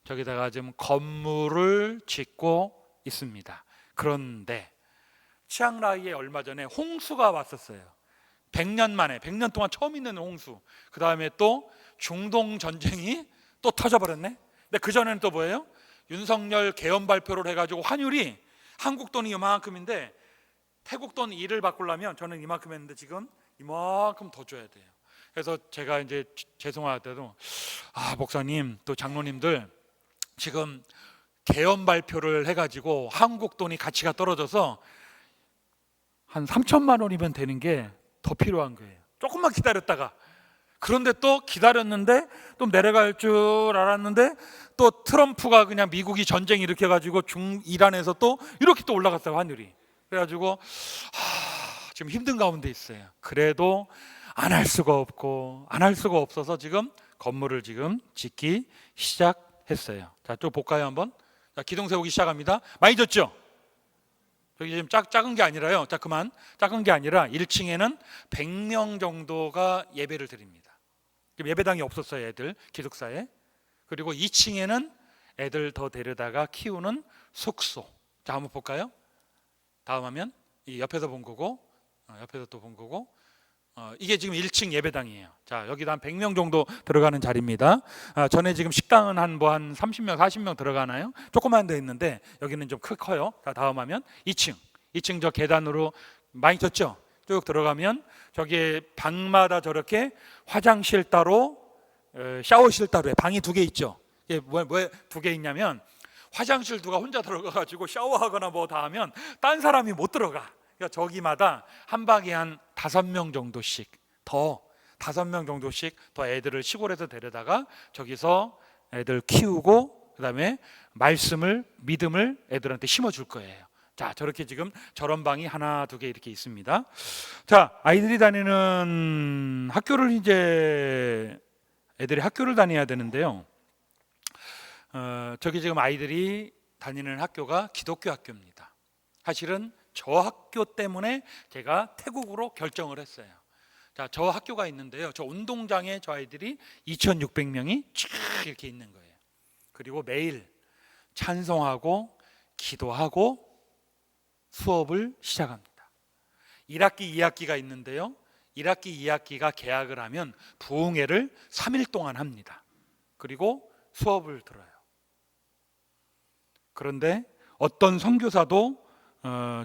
저기다가 지금 건물을 짓고 있습니다. 그런데 치앙라이에 얼마 전에 홍수가 왔었어요. 100년 만에, 100년 동안 처음 있는 홍수. 그 다음에 또 중동 전쟁이 또 터져버렸네. 근데 그 전에는 또 뭐예요? 윤석열 개헌 발표를 해가지고 환율이 한국 돈이 이만큼인데 태국 돈 1을 바꾸려면 저는 이만큼 했는데 지금 이만큼 더 줘야 돼요. 그래서 제가 이제 죄송하대도 목사님 또 장로님들 지금 개헌 발표를 해가지고 한국 돈이 가치가 떨어져서 한 3천만 원이면 되는 게 더 필요한 거예요. 조금만 기다렸다가, 그런데 또 기다렸는데 또 내려갈 줄 알았는데 또 트럼프가 그냥 미국이 전쟁 일으켜가지고 이란에서 또 이렇게 또 올라갔어요, 환율이. 그래가지고 지금 힘든 가운데 있어요. 그래도 안 할 수가 없고 안 할 수가 없어서 지금 건물을 지금 짓기 시작했어요. 자, 또 볼까요 한번? 자, 기둥 세우기 시작합니다. 많이 졌죠? 여기 지금 작은 게 아니라요. 자, 그만. 작은 게 아니라 1층에는 100명 정도가 예배를 드립니다. 예배당이 없었어요, 애들 기숙사에. 그리고 2층에는 애들 더 데려다가 키우는 숙소. 자, 한번 볼까요? 다음 화면. 이 옆에서 본 거고, 옆에서 또 본 거고, 이게 지금 1층 예배당이에요. 자, 여기도 한 100명 정도 들어가는 자리입니다. 전에 지금 식당은 한 30명, 40명 들어가나요? 조그만 데 있는데 여기는 좀 커요. 자, 다음 화면 2층 저 계단으로 많이 졌죠? 쭉 들어가면 저기에 방마다 저렇게 화장실 따로, 샤워실 따로 방이 2개 있죠. 이게 왜 2개 있냐면 화장실 누가 혼자 들어가가지고 샤워하거나 뭐 다 하면 딴 사람이 못 들어가. 그러니까 저기마다 한 방에 한 5명 정도씩 더 애들을 시골에서 데려다가 저기서 애들 키우고 그다음에 믿음을 애들한테 심어줄 거예요. 자, 저렇게 지금 저런 방이 하나, 2개 이렇게 있습니다. 자, 아이들이 다니는 학교를 애들이 학교를 다녀야 되는데요. 저기 지금 아이들이 다니는 학교가 기독교 학교입니다. 사실은 저 학교 때문에 제가 태국으로 결정을 했어요. 자, 저 학교가 있는데요. 저 운동장에 저 아이들이 2,600명이 쭉 이렇게 있는 거예요. 그리고 매일 찬송하고 기도하고 수업을 시작합니다. 1학기, 2학기가 있는데요. 1학기, 2학기가 개학을 하면 부흥회를 3일 동안 합니다. 그리고 수업을 들어요. 그런데 어떤 선교사도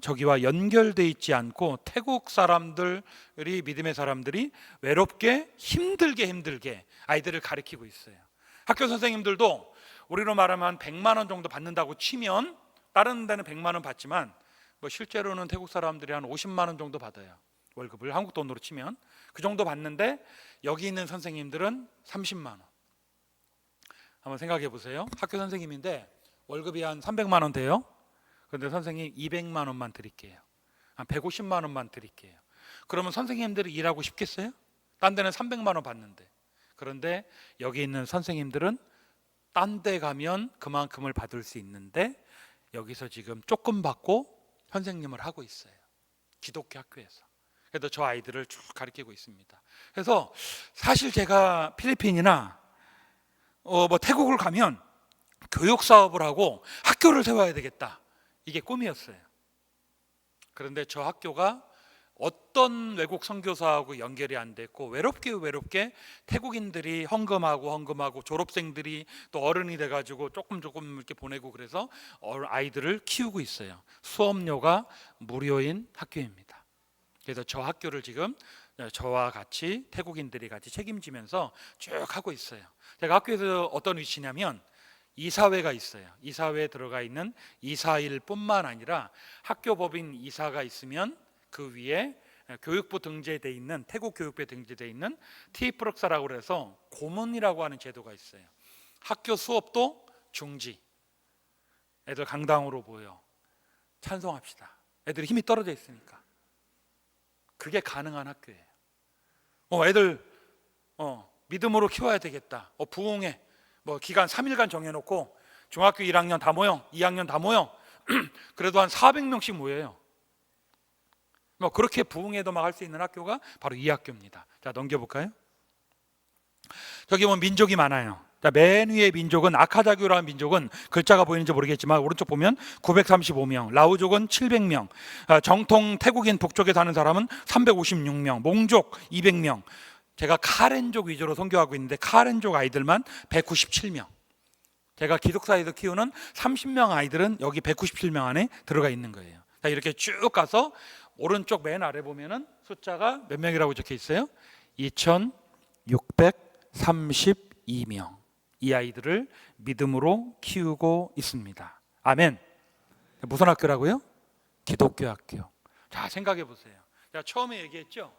저기와 연결돼 있지 않고 태국 사람들이 믿음의 사람들이 외롭게 힘들게 아이들을 가르치고 있어요. 학교 선생님들도 우리로 말하면 한 100만 원 정도 받는다고 치면 다른 데는 100만 원 받지만 뭐 실제로는 태국 사람들이 한 50만 원 정도 받아요. 월급을 한국 돈으로 치면 그 정도 받는데 여기 있는 선생님들은 30만 원. 한번 생각해 보세요. 학교 선생님인데 월급이 한 300만 원 돼요. 그런데 선생님 200만 원만 드릴게요. 한 150만 원만 드릴게요. 그러면 선생님들이 일하고 싶겠어요? 딴 데는 300만 원 받는데. 그런데 여기 있는 선생님들은 딴 데 가면 그만큼을 받을 수 있는데 여기서 지금 조금 받고 선생님을 하고 있어요. 기독교 학교에서. 그래서 저 아이들을 쭉 가르치고 있습니다. 그래서 사실 제가 필리핀이나 뭐 태국을 가면 교육 사업을 하고 학교를 세워야 되겠다. 이게 꿈이었어요. 그런데 저 학교가 어떤 외국 선교사하고 연결이 안 됐고 외롭게 태국인들이 헌금하고 졸업생들이 또 어른이 돼가지고 조금 이렇게 보내고 그래서 아이들을 키우고 있어요. 수업료가 무료인 학교입니다. 그래서 저 학교를 지금 저와 같이 태국인들이 같이 책임지면서 쭉 하고 있어요. 제가 학교에서 어떤 위치냐면 이사회가 있어요. 이사회에 들어가 있는 이사일뿐만 아니라 학교법인 이사가 있으면 그 위에 교육부 등재되어 있는 태국 교육부에 등재되어 있는 티프럭사라고 해서 고문이라고 하는 제도가 있어요. 학교 수업도 중지. 애들 강당으로 모여 찬송합시다. 애들이 힘이 떨어져 있으니까. 그게 가능한 학교예요. 애들 믿음으로 키워야 되겠다. 부흥회 기간 3일간 정해놓고 중학교 1학년 다 모여, 2학년 다 모여. 그래도 한 400명씩 모여요. 그렇게 부흥회도 막 할 수 있는 학교가 바로 이 학교입니다. 자, 넘겨볼까요? 저기 보면 민족이 많아요. 자, 맨 위에 민족은 아카자교라는 민족은 글자가 보이는지 모르겠지만 오른쪽 보면 935명, 라우족은 700명, 정통 태국인 북쪽에 사는 사람은 356명, 몽족 200명. 제가 카렌족 위주로 선교하고 있는데 카렌족 아이들만 197명. 제가 기숙사에서 키우는 30명 아이들은 여기 197명 안에 들어가 있는 거예요. 자, 이렇게 쭉 가서 오른쪽 맨 아래 보면은 숫자가 몇 명이라고 적혀 있어요? 2,632명. 이 아이들을 믿음으로 키우고 있습니다. 아멘. 무슨 학교라고요? 기독교 학교. 자, 생각해 보세요. 제가 처음에 얘기했죠.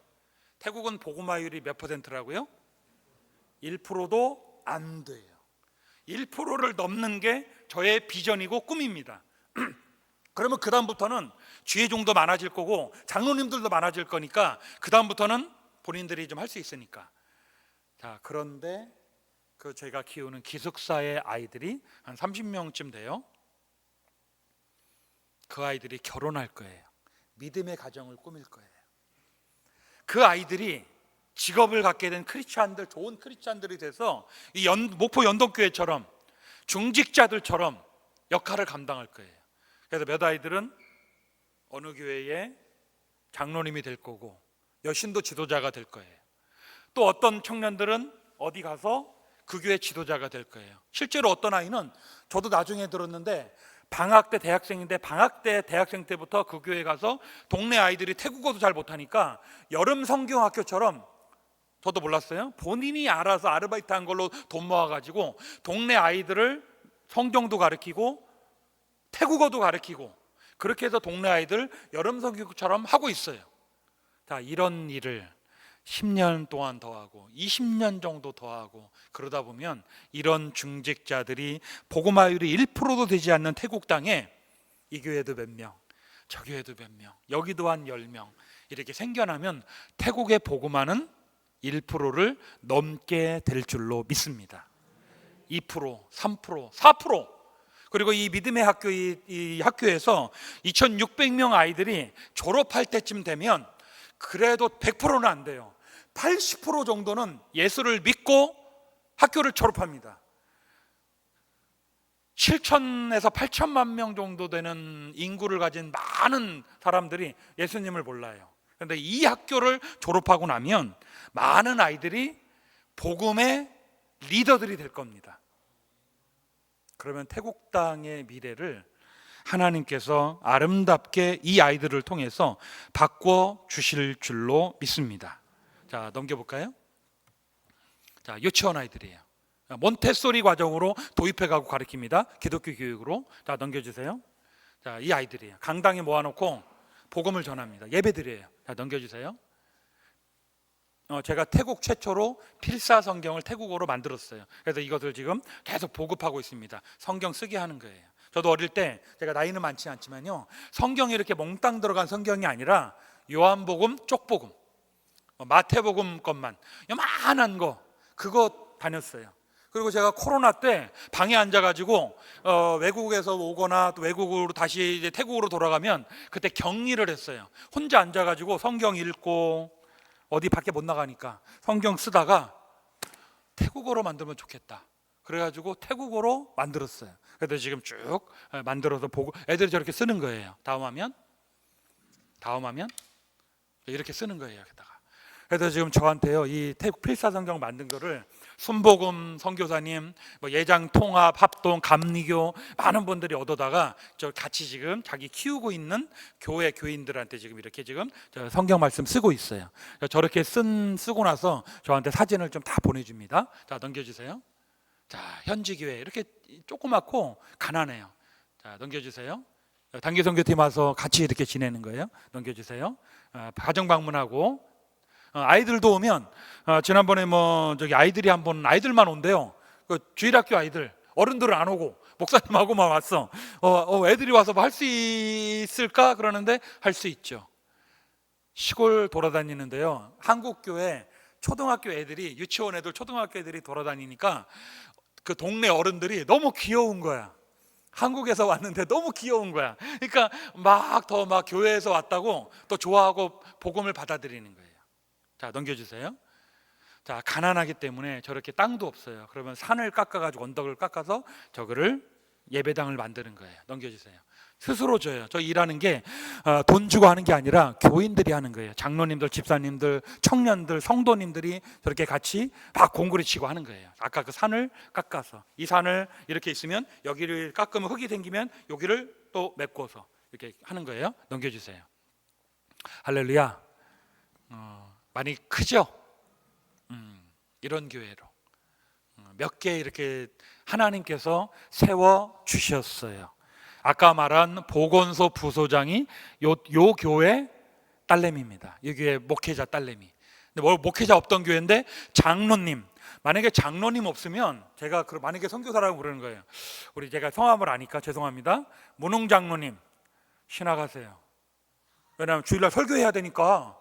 태국은 복음화율이 몇 %라고요? 1%도 안 돼요. 1%를 넘는 게 저의 비전이고 꿈입니다. 그러면 그 다음부터는 주의종도 많아질 거고 장로님들도 많아질 거니까 그 다음부터는 본인들이 좀 할 수 있으니까. 자, 그런데 제가 키우는 기숙사의 아이들이 한 30명쯤 돼요. 그 아이들이 결혼할 거예요. 믿음의 가정을 꾸밀 거예요. 그 아이들이 직업을 갖게 된 크리스찬들, 좋은 크리스찬들이 돼서 이 목포 연동교회처럼 중직자들처럼 역할을 감당할 거예요. 그래서 몇 아이들은 어느 교회에 장로님이 될 거고 여신도 지도자가 될 거예요. 또 어떤 청년들은 어디 가서 그 교회 지도자가 될 거예요. 실제로 어떤 아이는 저도 나중에 들었는데 방학 때 대학생인데 방학 때 대학생 때부터 그 교회 가서 동네 아이들이 태국어도 잘 못하니까 여름 성경학교처럼, 저도 몰랐어요, 본인이 알아서 아르바이트 한 걸로 돈 모아가지고 동네 아이들을 성경도 가르치고 태국어도 가르치고 그렇게 해서 동네 아이들 여름 성경처럼 하고 있어요. 자, 이런 일을 10년 동안 더 하고 20년 정도 더 하고 그러다 보면 이런 중직자들이 복음화율이 1%도 되지 않는 태국 땅에 이 교회도 몇 명, 저 교회도 몇 명, 여기도 한 10명 이렇게 생겨나면 태국의 복음화는 1%를 넘게 될 줄로 믿습니다. 2%, 3%, 4%. 그리고 이 믿음의 학교, 이 학교에서 2,600명 아이들이 졸업할 때쯤 되면 그래도 100%는 안 돼요. 80% 정도는 예수를 믿고 학교를 졸업합니다. 7천에서 8천만 명 정도 되는 인구를 가진 많은 사람들이 예수님을 몰라요. 그런데 이 학교를 졸업하고 나면 많은 아이들이 복음의 리더들이 될 겁니다. 그러면 태국 땅의 미래를 하나님께서 아름답게 이 아이들을 통해서 바꿔 주실 줄로 믿습니다. 자, 넘겨볼까요? 자, 유치원 아이들이에요. 몬테소리 과정으로 도입해 가고 가르칩니다. 기독교 교육으로. 자, 넘겨주세요. 자, 이 아이들이에요. 강당에 모아놓고 복음을 전합니다. 예배드려요. 자, 넘겨주세요. 제가 태국 최초로 필사 성경을 태국어로 만들었어요. 그래서 이것을 지금 계속 보급하고 있습니다. 성경 쓰게 하는 거예요. 저도 어릴 때, 제가 나이는 많지 않지만요, 성경이 이렇게 몽땅 들어간 성경이 아니라 요한복음, 쪽복음, 마태복음 것만 요만한 거, 그거 다녔어요. 그리고 제가 코로나 때 방에 앉아가지고 외국에서 오거나 또 외국으로 다시 이제 태국으로 돌아가면 그때 격리를 했어요. 혼자 앉아가지고 성경 읽고 어디 밖에 못 나가니까 성경 쓰다가 태국어로 만들면 좋겠다. 그래가지고 태국어로 만들었어요. 그래서 지금 쭉 만들어서 보고 애들이 저렇게 쓰는 거예요. 다음 화면 이렇게 쓰는 거예요. 여기다가. 그래서 지금 저한테요, 이 태국 필사 성경 만든 거를 순복음 선교사님, 예장 통합, 합동, 감리교 많은 분들이 얻어다가 저 같이 지금 자기 키우고 있는 교회 교인들한테 지금 이렇게 지금 저 성경 말씀 쓰고 있어요. 저렇게 쓰고 나서 저한테 사진을 좀 다 보내줍니다. 자, 넘겨주세요. 자, 현지 교회 이렇게 조그맣고 가난해요. 자, 넘겨주세요. 단기 선교팀 와서 같이 이렇게 지내는 거예요. 넘겨주세요. 가정 방문하고 아이들도 오면 지난번에 저기 아이들이 한번 아이들만 온대요. 그 주일학교 아이들, 어른들은 안 오고 목사님하고만 왔어. 애들이 와서 뭐 할 수 있을까 그러는데 할 수 있죠. 시골 돌아다니는데요, 한국 교회 초등학교 애들이, 유치원 애들, 초등학교 애들이 돌아다니니까 그 동네 어른들이 너무 귀여운 거야. 한국에서 왔는데 너무 귀여운 거야. 그러니까 막 교회에서 왔다고 또 좋아하고 복음을 받아들이는 거예요. 자, 넘겨주세요. 자, 가난하기 때문에 저렇게 땅도 없어요. 그러면 산을 깎아가지고 언덕을 깎아서 저거를 예배당을 만드는 거예요. 넘겨주세요. 스스로 줘요. 저 일하는 게 돈 주고 하는 게 아니라 교인들이 하는 거예요. 장로님들, 집사님들, 청년들, 성도님들이 저렇게 같이 막 공구리 치고 하는 거예요. 아까 그 산을 깎아서, 이 산을 이렇게 있으면 여기를 깎으면 흙이 생기면 여기를 또 메꿔서 이렇게 하는 거예요. 넘겨주세요. 할렐루야. 많이 크죠? 이런 교회로 몇 개 이렇게 하나님께서 세워 주셨어요. 아까 말한 보건소 부소장이 요 교회 딸내미입니다. 이 교회 목회자 딸내미. 근데 목회자 없던 교회인데 장로님, 만약에 장로님 없으면 제가 만약에 선교사라고 부르는 거예요. 제가 성함을 아니까 죄송합니다. 문웅 장로님 신학하세요. 왜냐하면 주일날 설교해야 되니까.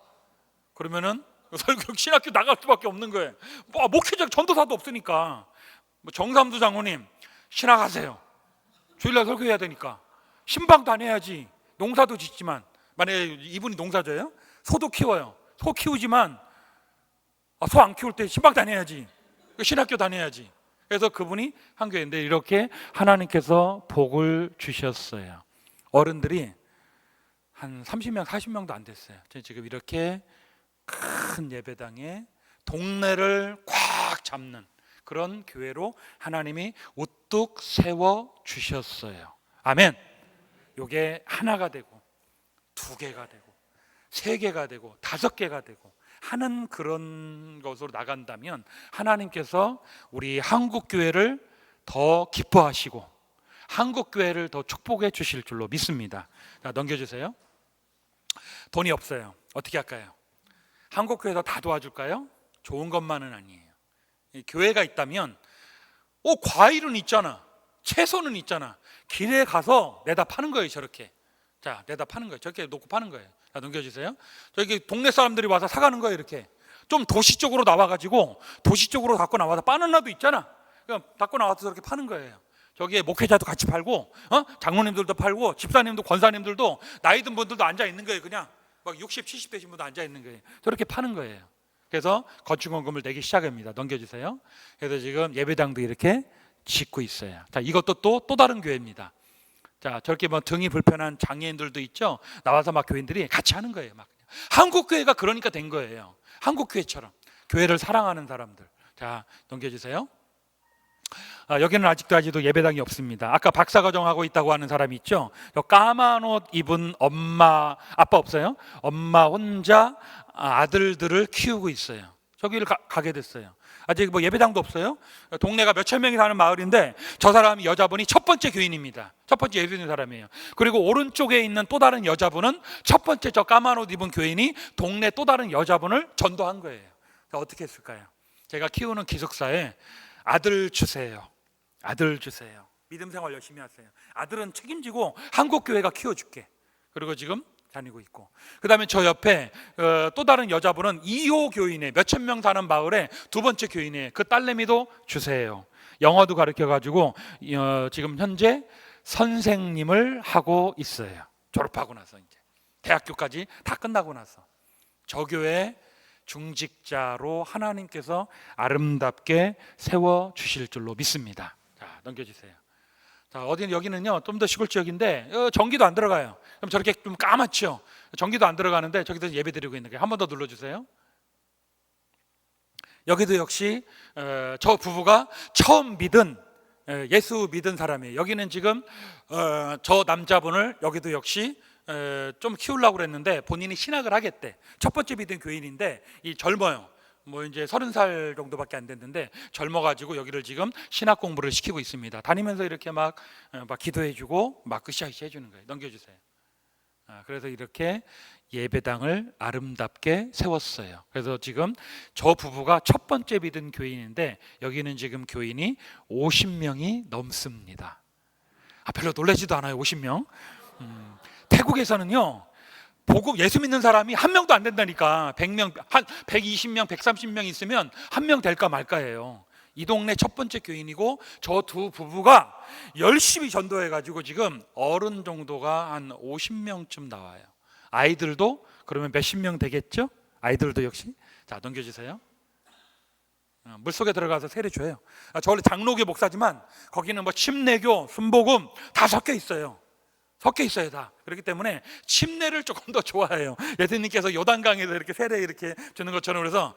그러면은 설교 신학교 나갈 수밖에 없는 거예요. 목회자 전도사도 없으니까. 정삼두 장로님 신학하세요. 주일날 설교해야 되니까. 신방도 안 해야지. 농사도 짓지만, 만약에 이분이 농사져요? 소도 키워요. 소 키우지만 소 안 키울 때 신방 다녀야지. 신학교 다녀야지. 그래서 그분이 한 교회인데 이렇게 하나님께서 복을 주셨어요. 어른들이 한 30명, 40명도 안 됐어요. 지금 이렇게 큰 예배당에 동네를 꽉 잡는 그런 교회로 하나님이 우뚝 세워 주셨어요. 아멘. 요게 하나가 되고 두 개가 되고 세 개가 되고 다섯 개가 되고 하는 그런 것으로 나간다면 하나님께서 우리 한국 교회를 더 기뻐하시고 한국 교회를 더 축복해 주실 줄로 믿습니다. 자, 넘겨주세요. 돈이 없어요. 어떻게 할까요? 한국 교회도 다 도와줄까요? 좋은 것만은 아니에요. 교회가 있다면 과일은 있잖아, 채소는 있잖아. 길에 가서 내다 파는 거예요. 저렇게. 자, 내다 파는 거예요. 저렇게 놓고 파는 거예요. 자, 넘겨주세요. 저기 동네 사람들이 와서 사가는 거예요. 이렇게 좀 도시 쪽으로 나와가지고 도시 쪽으로 갖고 나와서 빠는 나도 있잖아. 그럼 갖고 나와서 저렇게 파는 거예요. 저기에 목회자도 같이 팔고, 장로님들도 팔고, 집사님도 권사님들도 나이 든 분들도 앉아 있는 거예요. 그냥 막 60, 70 되신 분도 앉아 있는 거예요. 저렇게 파는 거예요. 그래서 건축원금을 내기 시작합니다. 넘겨주세요. 그래서 지금 예배당도 이렇게 짓고 있어요. 자, 이것도 또 다른 교회입니다. 자, 저렇게 뭐 등이 불편한 장애인들도 있죠. 나와서 막 교인들이 같이 하는 거예요. 막 한국 교회가 그러니까 된 거예요. 한국 교회처럼 교회를 사랑하는 사람들. 자, 넘겨주세요. 여기는 아직도 예배당이 없습니다. 아까 박사과정 하고 있다고 하는 사람이 있죠. 까만 옷 입은 엄마, 아빠 없어요? 엄마 혼자 아들들을 키우고 있어요. 저기를 가게 됐어요. 아직 뭐 예배당도 없어요. 동네가 몇천 명이 사는 마을인데 저 사람이 여자분이 첫 번째 교인입니다. 첫 번째 예수 믿는 사람이에요. 그리고 오른쪽에 있는 또 다른 여자분은 첫 번째 저 까만 옷 입은 교인이 동네 또 다른 여자분을 전도한 거예요. 어떻게 했을까요? 제가 키우는 기숙사에 아들 주세요. 아들 주세요. 믿음 생활 열심히 하세요. 아들은 책임지고 한국 교회가 키워줄게. 그리고 지금 다니고 있고, 그 다음에 저 옆에 또 다른 여자분은 2호 교인에 몇천 명 사는 마을에 두 번째 교인에 그 딸내미도 주세요. 영어도 가르쳐가지고 지금 현재 선생님을 하고 있어요. 졸업하고 나서 이제 대학교까지 다 끝나고 나서 저 교회 중직자로 하나님께서 아름답게 세워 주실 줄로 믿습니다. 자, 넘겨주세요. 자, 여기는요 좀 더 시골 지역인데 전기도 안 들어가요. 그럼 저렇게 좀 까맣죠. 전기도 안 들어가는데 저기서 예배 드리고 있는 거예요. 한 번 더 눌러주세요. 여기도 역시 저 부부가 처음 믿은 예수 믿은 사람이에요. 여기는 지금 저 남자분을 여기도 역시 좀 키우려고 그랬는데 본인이 신학을 하겠대. 첫 번째 믿은 교인인데 이 젊어요. 뭐 이제 30살 정도밖에 안 됐는데 젊어가지고 여기를 지금 신학 공부를 시키고 있습니다. 다니면서 이렇게 막 기도해주고 막 으쌰으쌰 해주는 거예요. 넘겨주세요. 그래서 이렇게 예배당을 아름답게 세웠어요. 그래서 지금 저 부부가 첫 번째 믿은 교인인데 여기는 지금 교인이 50명이 넘습니다. 별로 놀라지도 않아요. 50명. 태국에서는요 복음 예수 믿는 사람이 한 명도 안 된다니까. 100명, 한 120명, 130명 있으면 한 명 될까 말까예요. 이 동네 첫 번째 교인이고 저 두 부부가 열심히 전도해가지고 지금 어른 정도가 한 50명쯤 나와요. 아이들도 그러면 몇십 명 되겠죠? 아이들도 역시. 자, 넘겨주세요. 물속에 들어가서 세례 줘요. 저 원래 장로교 목사지만 거기는 뭐 침례교, 순복음 다 섞여 있어요. 섞여 있어요 다. 그렇기 때문에 침례를 조금 더 좋아해요. 예수님께서 요단강에서 이렇게 세례 이렇게 주는 것처럼. 그래서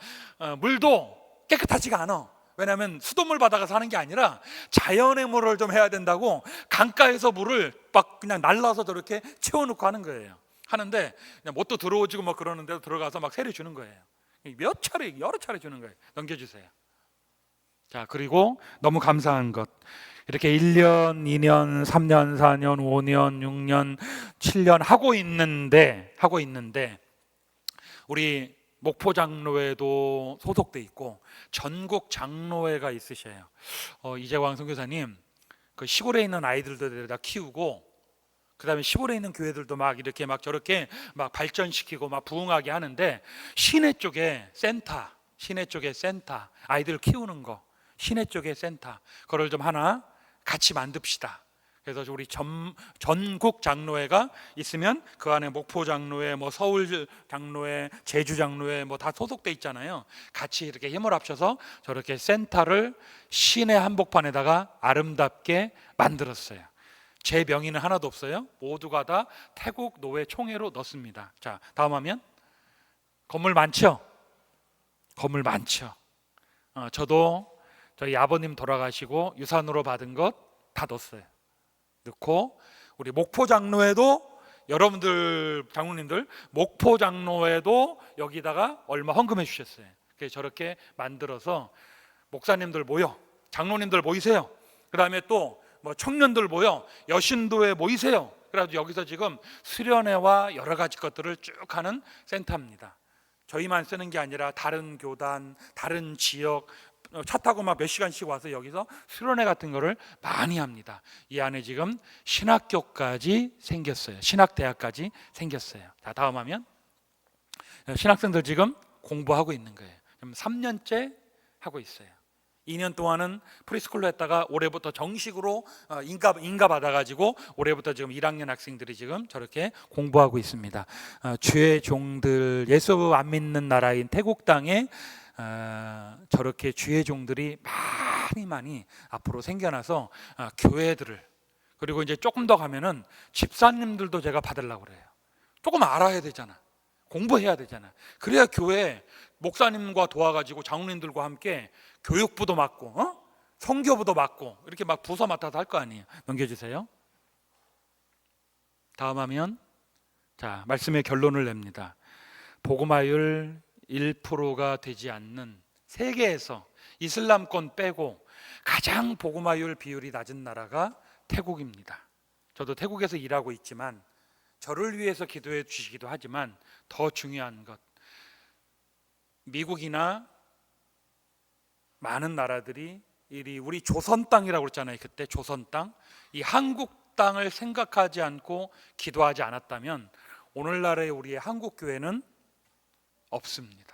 물도 깨끗하지가 않아. 왜냐하면 수돗물 받아가서 하는 게 아니라 자연의 물을 좀 해야 된다고 강가에서 물을 막 그냥 날라서 저렇게 채워놓고 하는 거예요. 하는데 그냥 못도 들어오지고 뭐 그러는데도 들어가서 막 세례 주는 거예요. 몇 차례, 여러 차례 주는 거예요. 넘겨주세요. 자, 그리고 너무 감사한 것, 이렇게 1년, 2년, 3년, 4년, 5년, 6년, 7년 하고 있는데 우리 목포 장로회도 소속돼 있고 전국 장로회가 있으셔요. 이재광 선교사님 그 시골에 있는 아이들도 다 키우고 그다음에 시골에 있는 교회들도 막 이렇게 막 저렇게 막 발전시키고 막 부흥하게 하는데 시내 쪽에 센터 아이들 키우는 거 시내 쪽에 센터 그걸 좀 하나 같이 만듭시다. 그래서 우리 전국 장로회가 있으면 그 안에 목포 장로회, 뭐 서울 장로회, 제주 장로회 뭐 다 소속돼 있잖아요. 같이 이렇게 힘을 합쳐서 저렇게 센터를 시내 한복판에다가 아름답게 만들었어요. 제 명의는 하나도 없어요. 모두가 다 태국 노회 총회로 넣습니다. 자, 다음 화면. 건물 많죠? 건물 많죠. 저도 저희 아버님 돌아가시고 유산으로 받은 것 다 넣었어요. 넣고 우리 목포 장로에도 여러분들 장로님들 목포 장로에도 여기다가 얼마 헌금해 주셨어요. 그래서 저렇게 만들어서 목사님들 모여, 장로님들 모이세요. 그다음에 또 뭐 청년들 모여 여신도에 모이세요. 그래서 여기서 지금 수련회와 여러 가지 것들을 쭉 하는 센터입니다. 저희만 쓰는 게 아니라 다른 교단, 다른 지역 차 타고 막 몇 시간씩 와서 여기서 수련회 같은 거를 많이 합니다. 이 안에 지금 신학교까지 생겼어요. 신학대학까지 생겼어요. 자, 다음 화면. 신학생들 지금 공부하고 있는 거예요. 지금 3년째 하고 있어요. 2년 동안은 프리스쿨로 했다가 올해부터 정식으로 인가 받아가지고 올해부터 지금 1학년 학생들이 지금 저렇게 공부하고 있습니다. 주의 종들, 예수 안 믿는 나라인 태국 땅에 저렇게 주의 종들이 많이 앞으로 생겨나서 교회들을, 그리고 이제 조금 더 가면은 집사님들도 제가 받으려고 그래요. 조금 알아야 되잖아. 공부해야 되잖아. 그래야 교회 목사님과 도와가지고 장로님들과 함께 교육부도 맡고 선교부도 맡고 이렇게 막 부서 맡아서 할 거 아니에요. 넘겨주세요. 다음 화면. 자, 말씀의 결론을 냅니다. 복음화율 1%가 되지 않는 세계에서 이슬람권 빼고 가장 복음화율 비율이 낮은 나라가 태국입니다. 저도 태국에서 일하고 있지만 저를 위해서 기도해 주시기도 하지만 더 중요한 것, 미국이나 많은 나라들이 우리 조선 땅이라고 그랬잖아요. 그때 조선 땅, 이 한국 땅을 생각하지 않고 기도하지 않았다면 오늘날의 우리의 한국 교회는 없습니다.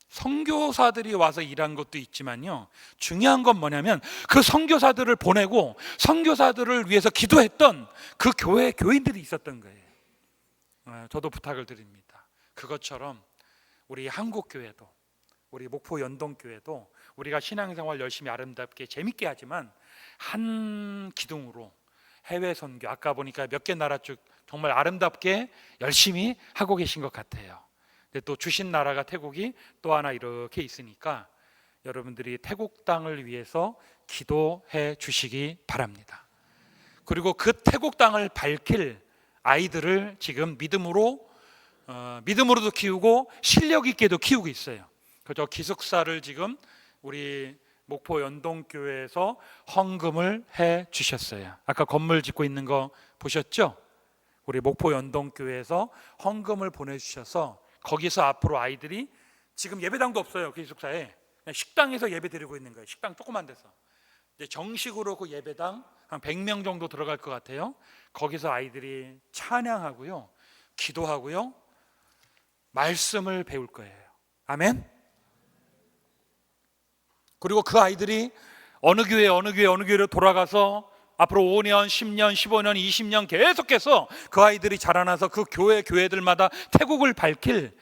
선교사들이 와서 일한 것도 있지만요, 중요한 건 뭐냐면 그 선교사들을 보내고 선교사들을 위해서 기도했던 그 교회 교인들이 있었던 거예요. 저도 부탁을 드립니다. 그것처럼 우리 한국 교회도, 우리 목포 연동교회도 우리가 신앙생활 열심히 아름답게 재밌게 하지만 한 기둥으로 해외 선교, 아까 보니까 몇 개 나라 쭉 정말 아름답게 열심히 하고 계신 것 같아요. 근데 또 주신 나라가 태국이 또 하나 이렇게 있으니까 여러분들이 태국 땅을 위해서 기도해 주시기 바랍니다. 그리고 그 태국 땅을 밝힐 아이들을 지금 믿음으로도 키우고 실력 있게도 키우고 있어요. 그저 기숙사를 지금 우리 목포 연동교회에서 헌금을 해 주셨어요. 아까 건물 짓고 있는 거 보셨죠? 우리 목포 연동교회에서 헌금을 보내주셔서 거기서 앞으로 아이들이, 지금 예배당도 없어요. 그 기숙사에 그냥 식당에서 예배 드리고 있는 거예요. 식당 조그만 데서. 이제 정식으로 그 예배당 한 100명 정도 들어갈 것 같아요. 거기서 아이들이 찬양하고요, 기도하고요, 말씀을 배울 거예요. 아멘. 그리고 그 아이들이 어느 교회로 돌아가서 앞으로 5년, 10년, 15년, 20년 계속해서 그 아이들이 자라나서 그 교회들마다 태국을 밝힐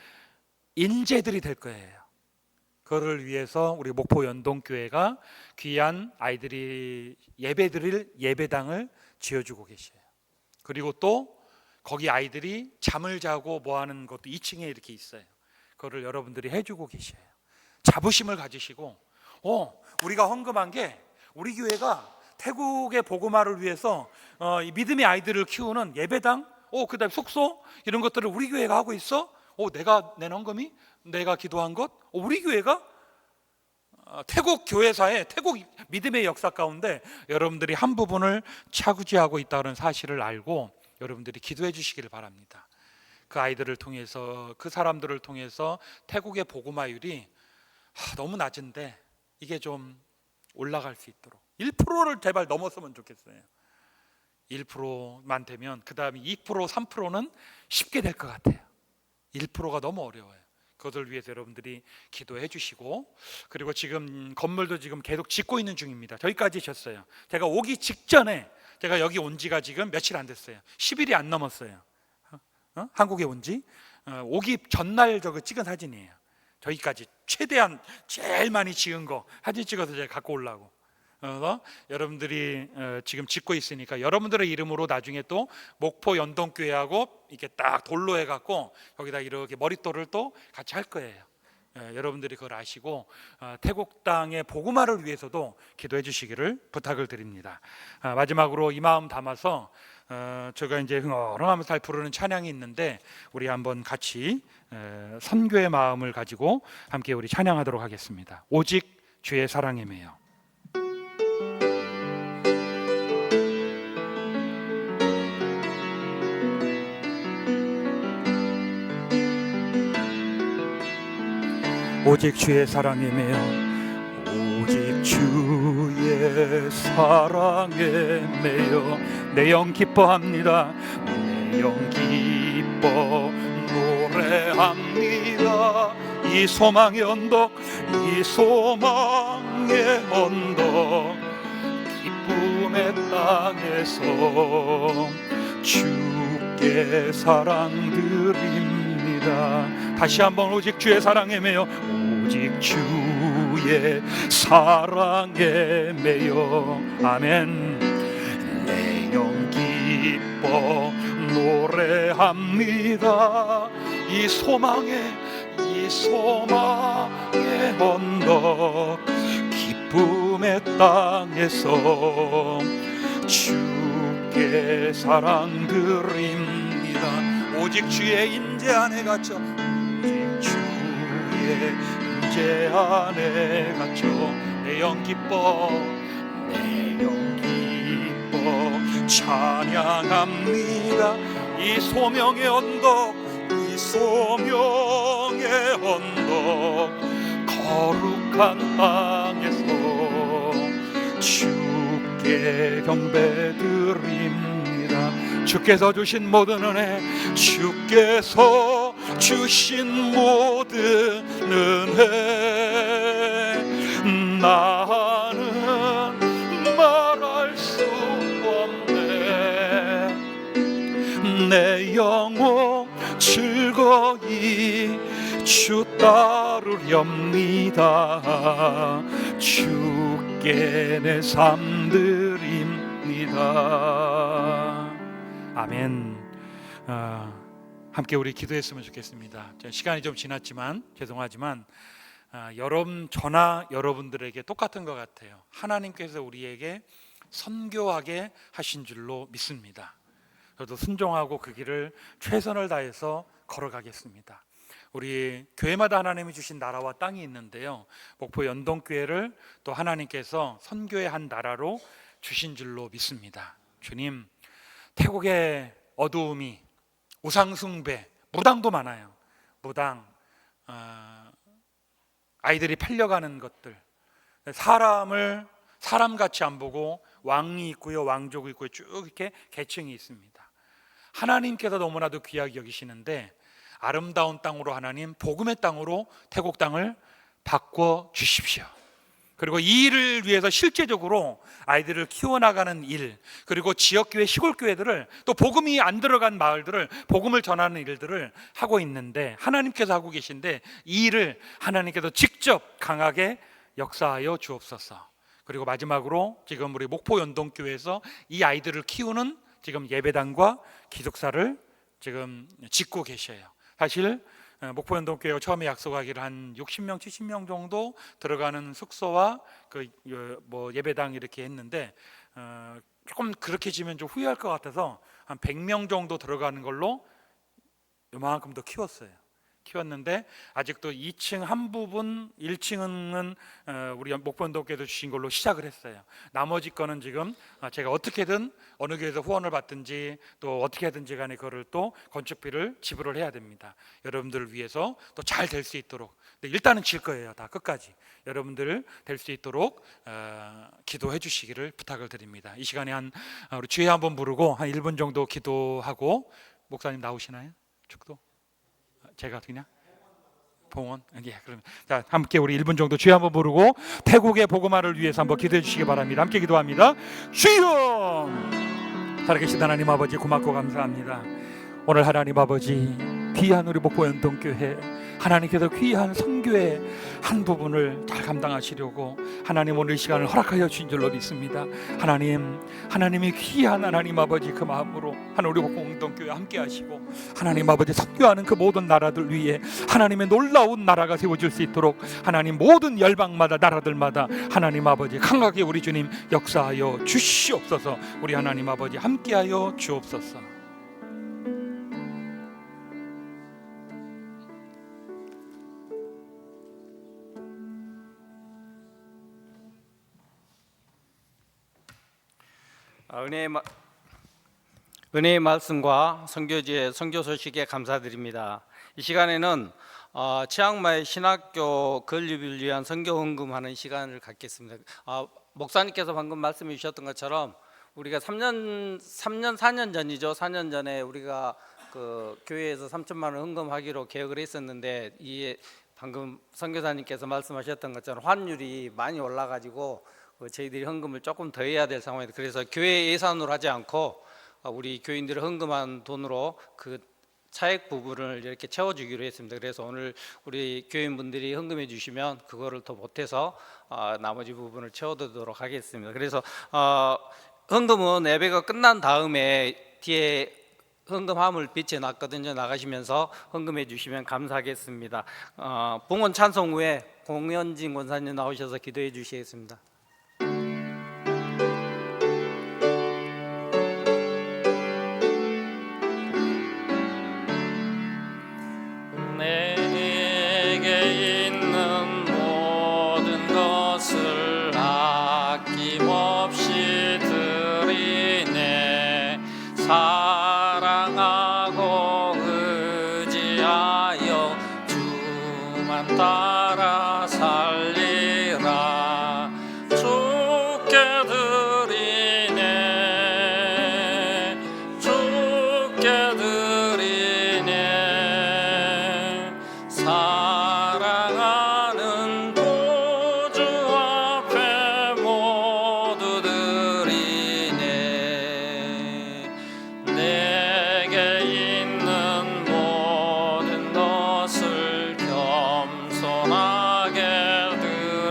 인재들이 될 거예요. 그거를 위해서 우리 목포 연동교회가 귀한 아이들이 예배드릴 예배당을 지어주고 계셔요. 그리고 또 거기 아이들이 잠을 자고 뭐 하는 것도 2층에 이렇게 있어요. 그거를 여러분들이 해주고 계셔요. 자부심을 가지시고, 우리가 헌금한 게 우리 교회가 태국의 복음화를 위해서 이 믿음의 아이들을 키우는 예배당, 그다음에 숙소 이런 것들을 우리 교회가 하고 있어. 내가 낸 헌금이, 내가 기도한 것, 우리 교회가 태국 교회사의 태국 믿음의 역사 가운데 여러분들이 한 부분을 차지하고 있다는 사실을 알고 여러분들이 기도해 주시기를 바랍니다. 그 아이들을 통해서, 그 사람들을 통해서 태국의 복음화율이 너무 낮은데 이게 좀 올라갈 수 있도록 1%를 제발 넘었으면 좋겠어요. 1%만 되면 그 다음에 2%, 3%는 쉽게 될 것 같아요. 1%가 너무 어려워요. 그것을 위해서 여러분들이 기도해 주시고, 그리고 지금 건물도 지금 계속 짓고 있는 중입니다. 저기까지 졌어요. 제가 오기 직전에, 제가 여기 온 지가 지금 며칠 안 됐어요. 10일이 안 넘었어요. 한국에 온 지 오기 전날 저거 찍은 사진이에요. 저기까지 최대한 제일 많이 찍은 거 사진 찍어서 제가 갖고 오려고. 여러분들이 지금 짓고 있으니까 여러분들의 이름으로 나중에 또 목포 연동교회하고 이렇게 딱 돌로 해갖고 여기다 이렇게 머릿돌을 또 같이 할 거예요. 여러분들이 그걸 아시고 태국 땅의 복음화를 위해서도 기도해 주시기를 부탁을 드립니다. 마지막으로 이 마음 담아서 제가 이제 흥얼흥하면서 잘 부르는 찬양이 있는데 우리 한번 같이 선교의 마음을 가지고 함께 우리 찬양하도록 하겠습니다. 오직 주의 사랑에 매여. 오직 주의 사랑에 매여 오직 주의 사랑에 매여 내 영 기뻐합니다. 내 영 기뻐 노래합니다. 이 소망의 언덕 이 소망의 언덕 기쁨의 땅에서 주께 사랑드립니다. 다시 한번 오직 주의 사랑에 매여 오직 주의 사랑에 매여 아멘. 내 영 기뻐 노래합니다. 이 소망의 언덕 기쁨의 땅에서 주께 사랑드립니다. 오직 주의 인재 안에 갇혀 주의 인재 안에 갇혀 내 영 기뻐 찬양합니다. 이 소명의 언덕 거룩한 땅에서 주께 경배드립니다. 주께서 주신 모든 은혜 주께서 주신 모든 은혜 나는 말할 수 없네. 내 영혼 즐거이 주 따르렵니다. 주께 내 삶 드립니다. 아멘. 함께 우리 기도했으면 좋겠습니다. 시간이 좀 지났지만 죄송하지만 저나 여러분들에게 똑같은 것 같아요. 하나님께서 우리에게 선교하게 하신 줄로 믿습니다. 저도 순종하고 그 길을 최선을 다해서 걸어가겠습니다. 우리 교회마다 하나님이 주신 나라와 땅이 있는데요, 목포 연동교회를 또 하나님께서 선교의 한 나라로 주신 줄로 믿습니다. 주님, 태국의 어두움이 우상숭배, 무당도 많아요. 무당, 아이들이 팔려가는 것들, 사람을 사람같이 안 보고 왕이 있고요, 왕족이 있고요, 쭉 이렇게 계층이 있습니다. 하나님께서 너무나도 귀하게 여기시는데 아름다운 땅으로 하나님 복음의 땅으로 태국 땅을 바꿔 주십시오. 그리고 이 일을 위해서 실제적으로 아이들을 키워나가는 일, 그리고 지역교회, 시골교회들을 또 복음이 안 들어간 마을들을 복음을 전하는 일들을 하고 있는데 하나님께서 하고 계신데 이 일을 하나님께서 직접 강하게 역사하여 주옵소서. 그리고 마지막으로 지금 우리 목포 연동교회에서 이 아이들을 키우는 지금 예배당과 기숙사를 지금 짓고 계셔요. 사실 목포 연동교회가 처음에 약속하기를 한 60명, 70명 정도 들어가는 숙소와 예배당 이렇게 했는데 조금 그렇게 지면 좀 후회할 것 같아서 한 100명 정도 들어가는 걸로 요만큼 더 키웠는데 아직도 2층 한 부분, 1층은 우리 목포 연동교회에서 주신 걸로 시작을 했어요. 나머지 거는 지금 제가 어떻게든 어느 교회에서 후원을 받든지 또 어떻게 하든지 간에 그거를 또 건축비를 지불을 해야 됩니다. 여러분들을 위해서 또 잘 될 수 있도록. 근데 일단은 질 거예요. 다 끝까지 여러분들 될 수 있도록 기도해 주시기를 부탁을 드립니다. 이 시간에 우리 주에 한번 부르고 한 1분 정도 기도하고, 목사님 나오시나요? 축도? 제가 그냥 봉헌? 예, 그러면 자, 함께 우리 1분 정도 주여 한번 부르고 태국의 복음화를 위해서 한번 기도해 주시기 바랍니다. 함께 기도합니다. 주여! 살아계신 하나님 아버지, 고맙고 감사합니다. 오늘 하나님 아버지, 귀한 우리 목포연동교회, 하나님께서 귀한 선교의 한 부분을 잘 감당하시려고 하나님 오늘 이 시간을 허락하여 주신 줄로 믿습니다. 하나님이 귀한 하나님 아버지 그 마음으로 하나님 우리 목포연동교회 함께 하시고 하나님 아버지 선교하는 그 모든 나라들 위에 하나님의 놀라운 나라가 세워질 수 있도록 하나님 모든 열방마다 나라들마다 하나님 아버지 강하게 우리 주님 역사하여 주시옵소서. 우리 하나님 아버지 함께하여 주옵소서. 은혜의 말씀과 선교지의 선교 소식에 감사드립니다. 이 시간에는 치앙마이 신학교 건립을 위한 선교 헌금하는 시간을 갖겠습니다. 목사님께서 방금 말씀해 주셨던 것처럼 우리가 4년 전이죠. 4년 전에 우리가 그 교회에서 3천만 원 헌금하기로 계획을 했었는데 이 방금 선교사님께서 말씀하셨던 것처럼 환율이 많이 올라가지고 저희들이 헌금을 조금 더 해야 될 상황입니다. 그래서 교회 예산으로 하지 않고 우리 교인들이 헌금한 돈으로 그 차액 부분을 이렇게 채워주기로 했습니다. 그래서 오늘 우리 교인분들이 헌금해 주시면 그거를 더 못해서 나머지 부분을 채워드리도록 하겠습니다. 그래서 헌금은 예배가 끝난 다음에 뒤에 헌금함을 비춰놨거든요. 나가시면서 헌금해 주시면 감사하겠습니다. 봉헌 찬송 후에 공연진 권사님 나오셔서 기도해 주시겠습니다. 내게 있는 모든 것을 아낌없이 드리네. 사랑하고 의지하여 주만 따라 살리라. 주께 드리네. 주께 드리네. 사랑하는 구주 앞에 모두 드리네. 내게 있는 모든 것을 겸손하게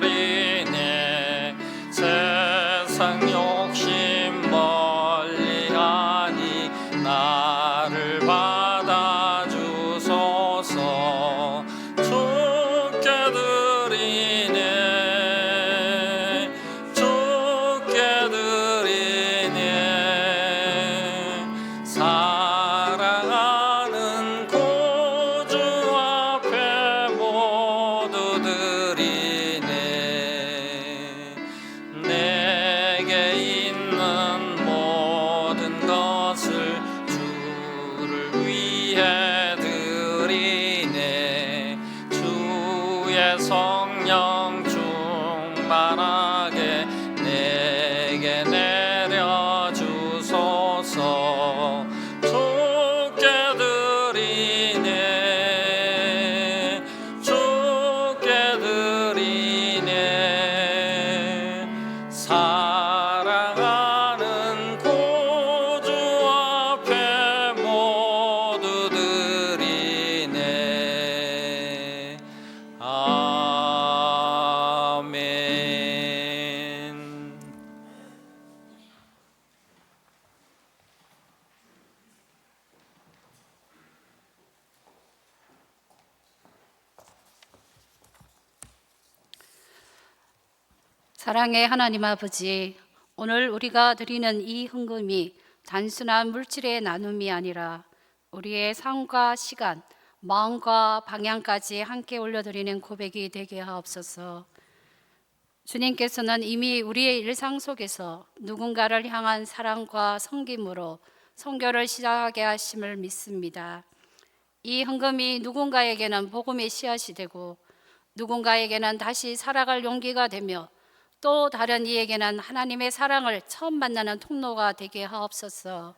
드리네. 세상 욕심 멀리하니 나를 받아주소서. 주께 드리네. 주께 드리네. 사랑하는 구주 앞에 모두 드리네. 내게 있는 모든 것을 주를 위해 드리네. 주의 성령 충만하게 내게 내려주소서. 주께 드리네. 주께 드리네. 사랑하는 구주 앞에 모두 드리네. 아멘. 사랑의 하나님 아버지, 오늘 우리가 드리는 이 헌금이 단순한 물질의 나눔이 아니라 우리의 삶과 시간, 마음과 방향까지 함께 올려드리는 고백이 되게 하옵소서. 주님께서는 이미 우리의 일상 속에서 누군가를 향한 사랑과 섬김으로 선교를 시작하게 하심을 믿습니다. 이 헌금이 누군가에게는 복음의 씨앗이 되고 누군가에게는 다시 살아갈 용기가 되며 또 다른 이에게는 하나님의 사랑을 처음 만나는 통로가 되게 하옵소서.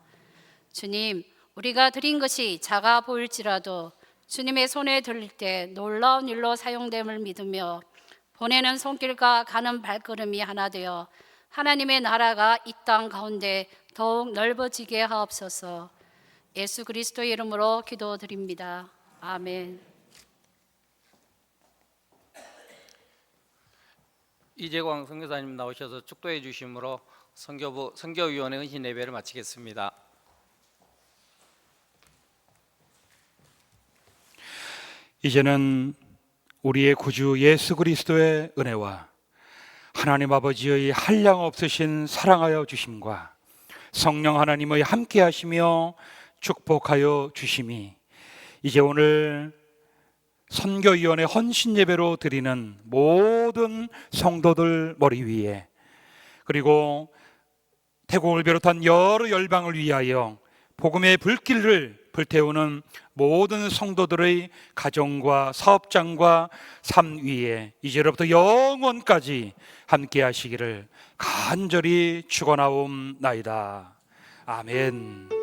주님, 우리가 드린 것이 작아 보일지라도 주님의 손에 들릴 때 놀라운 일로 사용됨을 믿으며 보내는 손길과 가는 발걸음이 하나 되어 하나님의 나라가 이 땅 가운데 더욱 넓어지게 하옵소서. 예수 그리스도의 이름으로 기도드립니다. 아멘. 이재광 선교사님 나오셔서 축도해 주심으로 선교위원회 헌신 예배를 마치겠습니다. 이제는 우리의 구주 예수 그리스도의 은혜와 하나님 아버지의 한량 없으신 사랑하여 주심과 성령 하나님의 함께 하시며 축복하여 주심이 이제 오늘 선교위원회 헌신 예배로 드리는 모든 성도들 머리 위에, 그리고 태국을 비롯한 여러 열방을 위하여 복음의 불길을 불태우는 모든 성도들의 가정과 사업장과 삶 위에 이제로부터 영원까지 함께 하시기를 간절히 축원하옵나이다. 아멘.